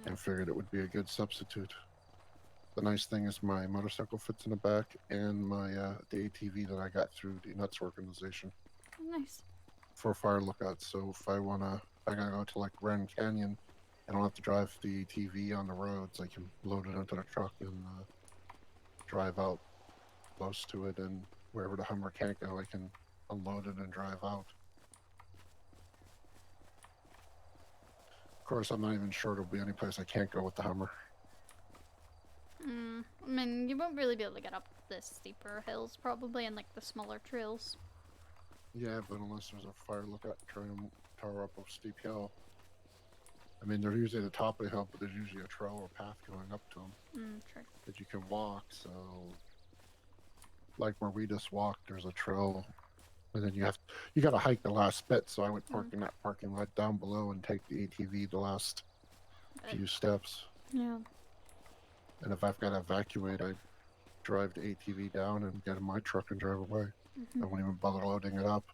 and figured it would be a good substitute. The nice thing is my motorcycle fits in the back and my the ATV that I got through the Nuts organization Nice. for fire lookouts. So if I gotta go to like Grand Canyon, I don't have to drive the ATV on the roads. I can load it onto the truck and drive out close to it, and wherever the Hummer can't go, I can unload it and drive out. Of course, I'm not even sure there'll be any place I can't go with the Hummer. I mean, you won't really be able to get up the steeper hills, probably, and like the smaller trails. Yeah, but unless there's a fire, look out and try and tower up a steep hill. I mean, they're usually at the top of the hill, but there's usually a trail or path going up to them True. that you can walk. So, like where we just walked, there's a trail, and then you got to hike the last bit. So I would park in that parking lot down below and take the ATV the last few steps. Yeah. And if I've got to evacuate, I drive the ATV down and get in my truck and drive away. I won't even bother loading it up.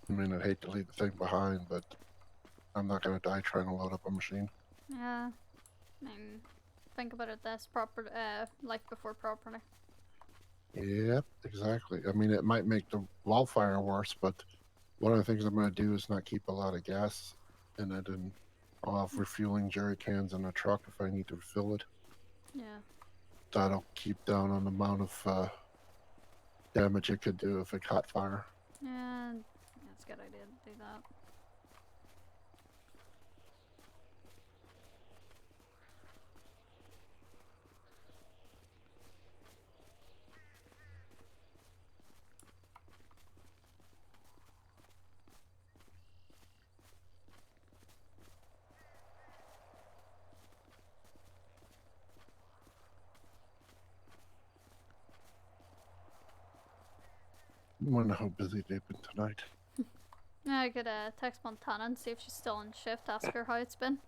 I mean, I'd hate to leave the thing behind, but I'm not going to die trying to load up a machine. Yeah. I mean, think about it. That's proper. Life before property. Yep, exactly. I mean, it might make the wildfire worse, but one of the things I'm going to do is not keep a lot of gas in it, and I'll have refueling jerry cans in the truck if I need to refill it. Yeah. That'll keep down on the amount of damage it could do if it caught fire. Yeah. That's a good idea to do that. I wonder how busy they've been tonight. Yeah, I could text Montana and see if she's still on shift. Ask her how it's been.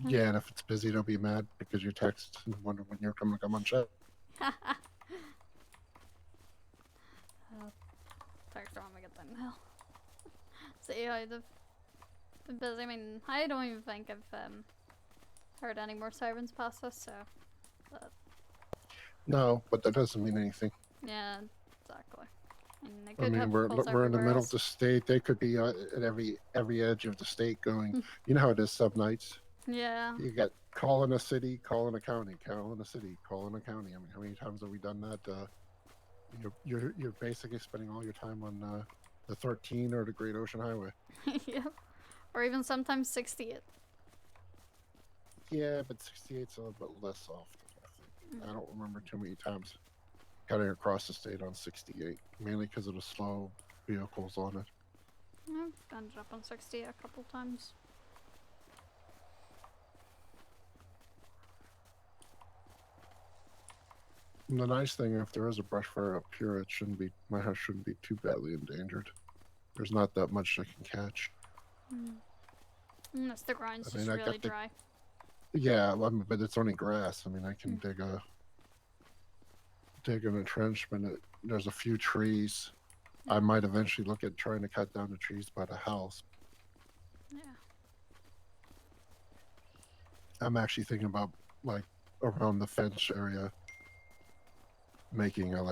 Yeah, and if it's busy, don't be mad because you text and wonder when you're coming to come on shift. Text her when we get them now. See how they've been busy. I mean, I don't even think I've heard any more sirens past us, so. But, No, but that doesn't mean anything. yeah, exactly. And they I could mean, have we're calls in the everywhere middle else. of the state. They could be at every edge of the state going. You know how it is sub nights. Yeah. You got call in a city, call in a county, call in a city, call in a county. I mean, how many times have we done that? You're basically spending all your time on the 13 or the Great Ocean Highway. Yep. Or even sometimes 68. Yeah, but 68's a little bit less often, I think. I don't remember too many times cutting across the state on 68, mainly because of the slow vehicles on it. I've ended up on 60 a couple times. And the nice thing, if there is a brush fire up here, it shouldn't be, my house shouldn't be too badly endangered. There's not that much I can catch. Unless the ground's I mean, just I really got the- dry. Yeah, but it's only grass. I mean, I can dig an entrenchment. There's a few trees. I might eventually look at trying to cut down the trees by the house. Yeah. I'm actually thinking about, like, around the fence area, making a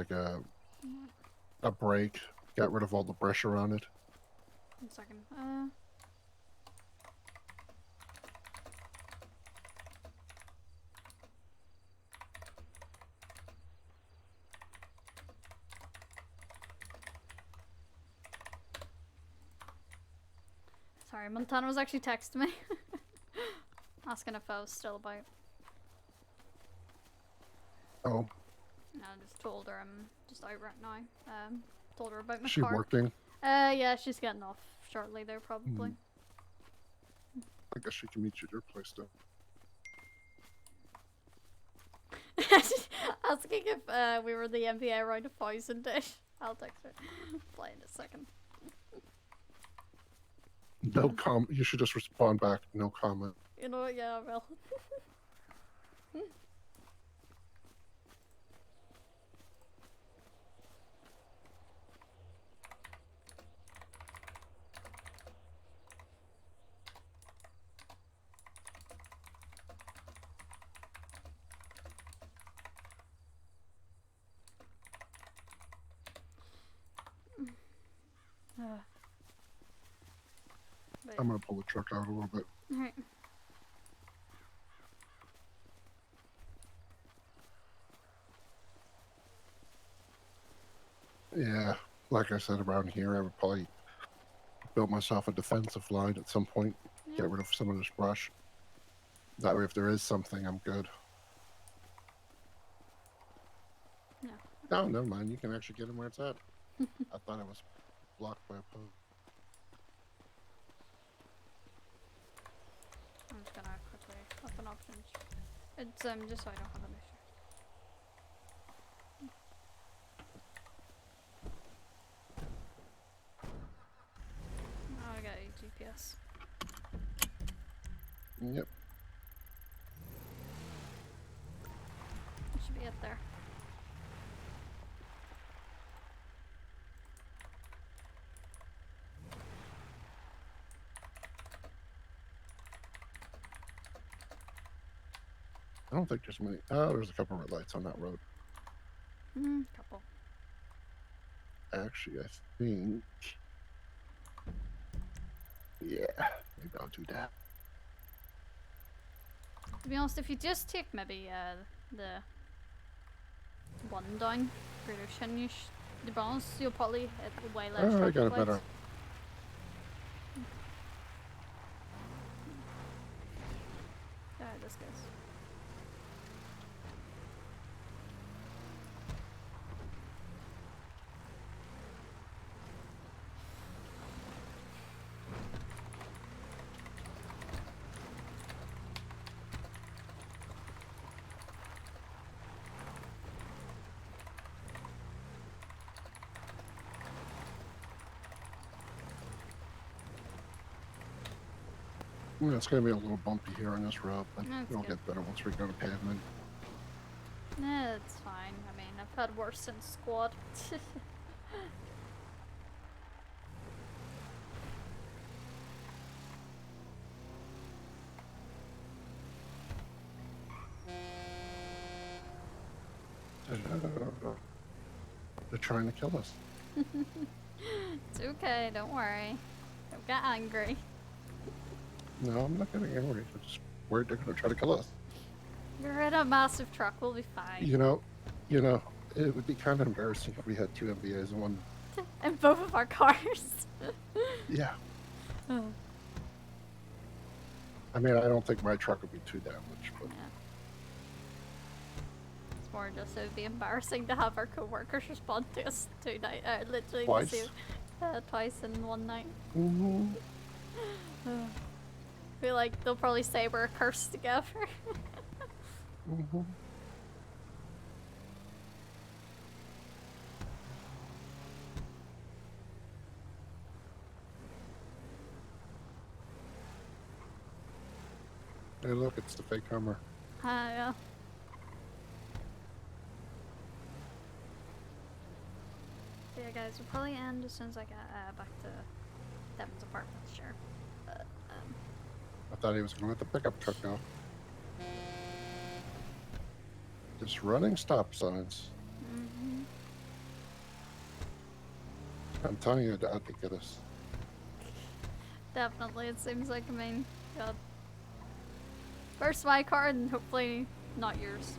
break, get rid of all the brush around it. 1 second. Sorry, Montana was actually texting me. Asking if I was still about. Oh, I just told her I'm just out right now. Told her about my she car. working? Yeah, she's getting off shortly there, probably. I guess she can meet you at your place then. Asking if we were the NBA around 1,000-ish. I'll text her. Play in a second. No comment. You should just respond back. No comment. You know what? Yeah, I will. I'm gonna pull the truck out a little bit. Alright. Yeah, like I said, around here, I would probably built myself a defensive line at some point. Yeah. Get rid of some of this brush. That way, if there is something, I'm good. No. No, never mind. You can actually get him where it's at. I thought it was blocked by a post. I'm just gonna quickly open options. It's just so I don't have an issue. Oh, I got a GPS. Yep. It should be it there. I don't think there's many. Oh, there's a couple red lights on that road. Couple. Actually, I think. Yeah, maybe I'll do that. To be honest, if you just take maybe the one down, reduction, to be honest, you'll probably hit way less Oh, I traffic got a lights. better. Alright, this goes. Yeah, it's going to be a little bumpy here on this road, but That's it'll good. get better once we go to pavement. Nah, it's fine. I mean, I've had worse since squad. They're trying to kill us. It's okay, don't worry. Don't get angry. No, I'm not getting angry. I'm just worried they're going to try to kill us. You're in a massive truck, we'll be fine. You know, it would be kind of embarrassing if we had two MBAs in one. And both of our cars. Yeah. Oh, I mean, I don't think my truck would be too damaged, but yeah. It's more just it would be embarrassing to have our co-workers respond to us literally Twice. the same, twice in one night. mm-hmm. I feel like they'll probably say we're cursed together. Mm-hmm. Hey, look, it's the fake Hummer. Yeah. So yeah, guys, we'll probably end as soon as I get back to Devin's apartment, sure. But, I thought he was going to let the pickup truck go. Just running stop signs. mhm. I'm telling you, I think it is. Definitely, it seems like, I mean, God. First my car, and hopefully not yours.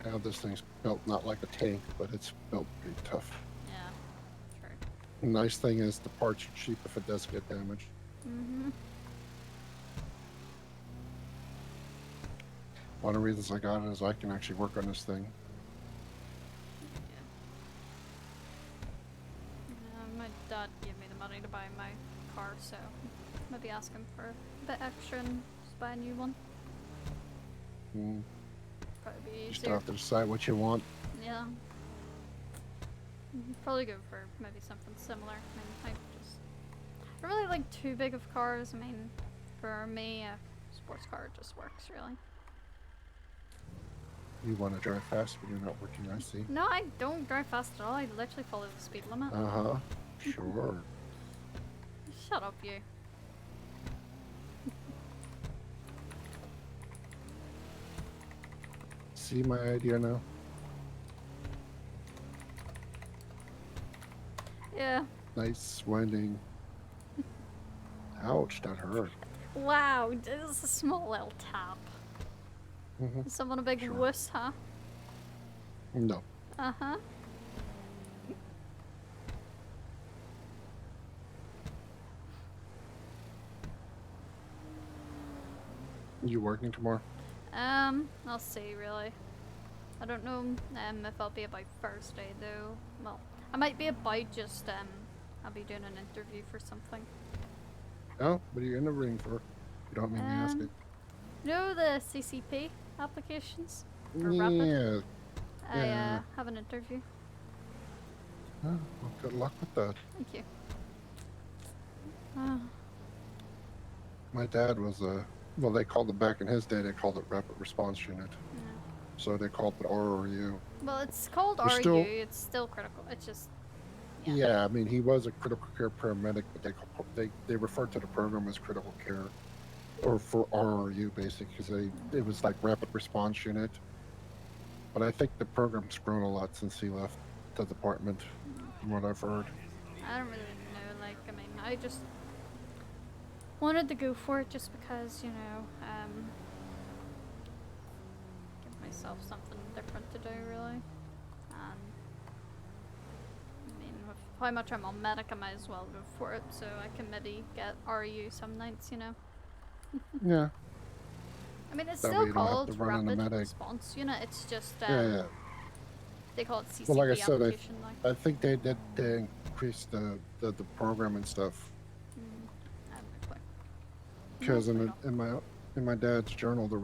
Now this thing's built not like a tank, but it's built pretty tough. Yeah, true. The nice thing is the parts are cheap if it does get damaged. Mm-hmm. One of the reasons I got it is I can actually work on this thing. My dad gave me the money to buy my car, so maybe ask him for a bit extra and just buy a new one. Mm. Probably be You still easier. have to decide what you want. Yeah. Probably go for maybe something similar. I mean, I don't really like too big of cars. I mean, for me, a sports car just works, really. You want to drive fast when you're not working, I see. No, I don't drive fast at all. I literally follow the speed limit. Uh-huh. Sure. Shut up, you. See my idea now? Yeah. Nice winding. Ouch, that hurt. Wow, this is a small little tap. Mm-hmm. Is someone a big Sure. wuss, huh? No. Uh-huh. You working tomorrow? I'll see, really. I don't know, if I'll be about Thursday, though. Well, I might be about, just, I'll be doing an interview for something. Oh, what are you interviewing for? You don't mind me asking. You know the CCP applications? For Rapid? Yeah. I, Yeah. have an interview. Oh, well, good luck with that. Thank you. Oh, My dad was well, they called it back in his day. They called it Rapid Response Unit. yeah. So they called it RRU. Well, it's called They're RU, still- it's still critical. It's just, Yeah, I mean, he was a critical care paramedic, but they referred to the program as critical care, or for RRU basically, because it was like Rapid Response Unit. But I think the program's grown a lot since he left the department, from what I've heard. I don't really know, like, I mean, I just wanted to go for it just because, you know, give myself something different to do, really. And, I mean, with how much I'm on medic, I might as well go for it, so I can maybe get RU some nights, you know. Yeah. I mean, it's That way still you don't have called to run in the Rapid medic. Response Unit, it's just, Yeah. they call it CCP Well, like I said, application, like. I think they increased the program and stuff. I have no clue. Because Mostly in my dad's journal there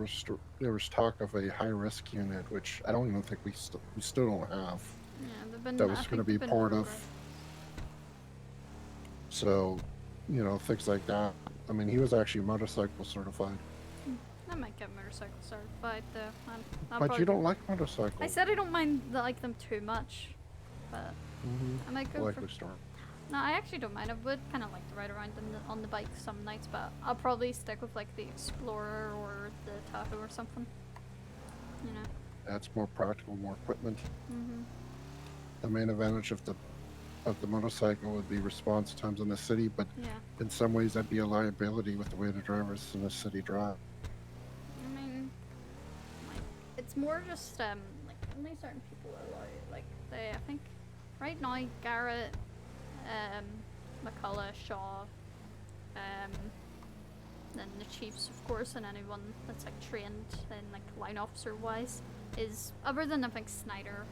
was talk of a high risk unit, which I don't even think we still don't have. Yeah, they've been, That I was think going to be they've been part of. progress. So, you know, things like that. I mean, he was actually motorcycle certified. I might get motorcycle certified though. I'll But probably you don't like motorcycles. I said I don't mind like them too much, but I might go for. Likely story. No, I actually don't mind. I would kind of like to ride around on the bike some nights, but I'll probably stick with like the Explorer or the Tahoe or something. You know. That's more practical, more equipment. Mhm. The main advantage of the motorcycle would be response times in the city, but Yeah. in some ways that'd be a liability with the way the drivers in the city drive. I mean, like it's more just like only certain people are allowed. Like I think right now Garrett, McCullough, Shaw, then the Chiefs, of course, and anyone that's like trained and like line officer wise is other than I think Snyder,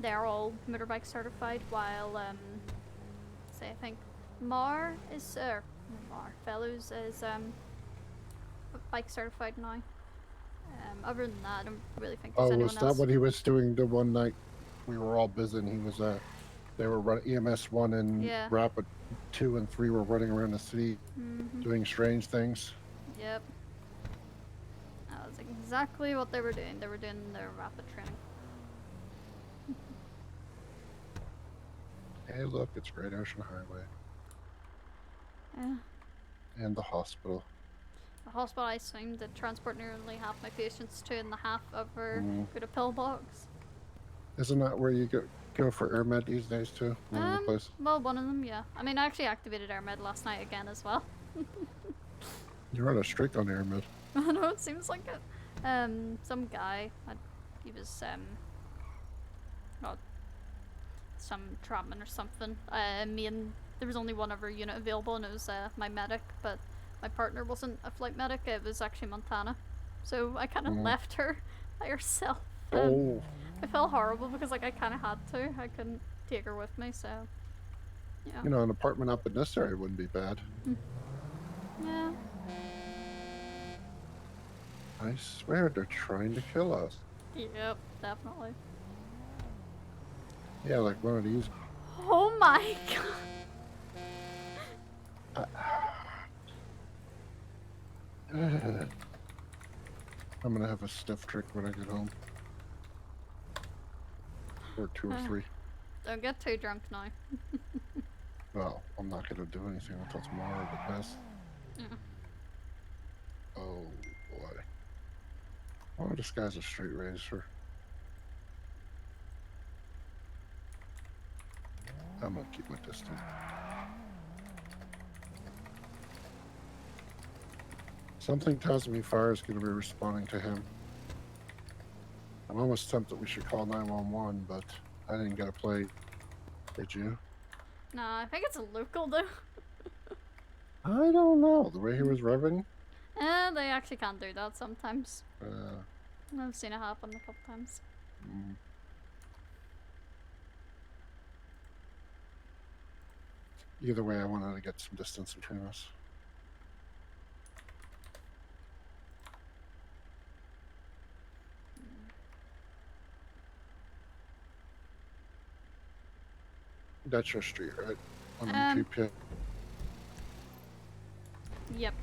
they're all motorbike certified, while say I think Mar is Mar Fellows is bike certified now. Other than that, I don't really think there's Oh, anyone was that else. what he was doing the one night we were all busy and he was they were running EMS 1 and Yeah. Rapid 2 and 3 were running around the city Mhm. doing strange things. Yep. That was exactly what they were doing. They were doing their rapid training. Hey, look, it's Great Ocean Highway Yeah. and the hospital. The hospital, I assumed, that transport nearly half my patients to, and the half over Mm. go to pillbox. Isn't that where you go for AirMed these days too? One of the places? Well, one of them, yeah. I mean, I actually activated AirMed last night again as well. You're on a streak on AirMed. I know, it seems like it. Some guy, he was, not some trapman or something. Me and there was only one other unit available, and it was my medic, but my partner wasn't a flight medic. It was actually Montana, so I kind of left her by herself. Oh, I felt horrible because like I kind of had to. I couldn't take her with me, so yeah. you know, an apartment up in this area wouldn't be bad. Yeah. I swear they're trying to kill us. Yep, definitely. Yeah, like one of these. Oh my god. I'm gonna have a stiff drink when I get home. Or 2 or 3. Don't get too drunk now. Well, I'm not gonna do anything until tomorrow because. Yeah. Oh boy. Oh, this guy's a straight racer. I'm gonna keep my distance. Something tells me Fire's gonna be responding to him. I'm almost tempted we should call 911, but I didn't get a plate. Did you? Nah, I think it's a local though. I don't know. The way he was revving? they actually can't do that sometimes. Uh, I've seen it happen a couple times. mm. Either way, I wanted to get some distance between us. That's your street, right? On the GP. Yep.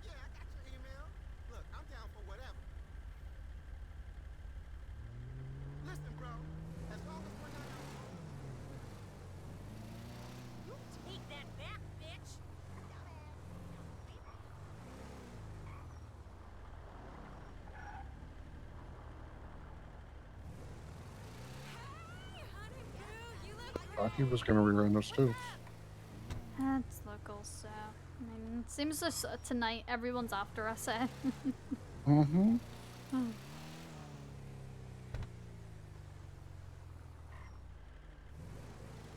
Yeah, I got your email. Look, I'm down for whatever. Listen, bro, as long as we're not out. You take that back, bitch! Hey, honey boo, you look Thought he was going to rerun this too. It's local, so I mean, it seems this tonight everyone's after us. Mm-hmm.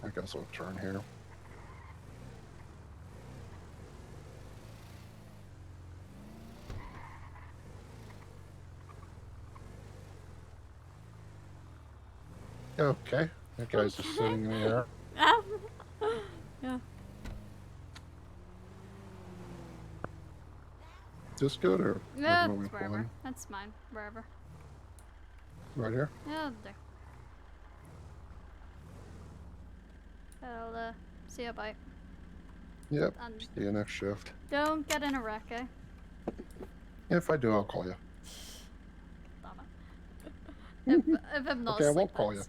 I guess I'll turn here. Okay. That guy's just sitting in the air. Yeah. Just good or Yeah, moving it's wherever. forward? That's mine. Wherever. Right here? Yeah, there. I'll see you, bye. Yep. And See you next shift. don't get in a wreck, eh? If I do, I'll call you. Damn it. if I'm not Okay, I asleep, won't call you.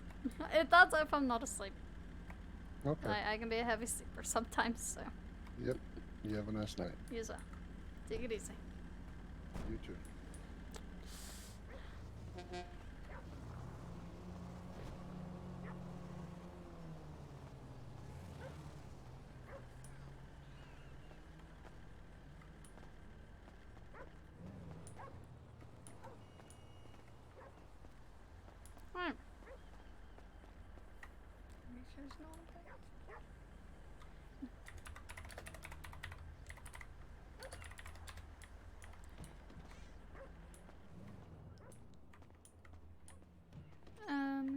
That's if I'm not asleep. Okay. I can be a heavy sleeper sometimes, so. Yep. You have a nice night. You as well. Take it easy. You too. Alright. Make sure there's no one there.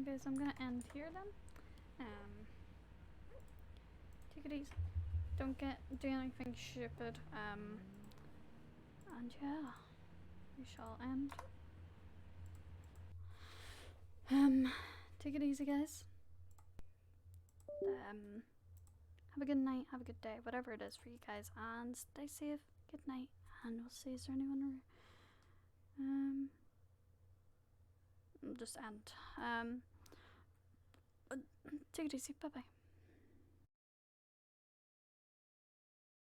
Guys, I'm gonna end here then. Take it easy. Don't do anything stupid. And yeah, we shall end. Take it easy, guys. Have a good night, have a good day, whatever it is for you guys, and stay safe. Good night, and we'll see. Is there anyone? Just end. Take it easy. Bye bye.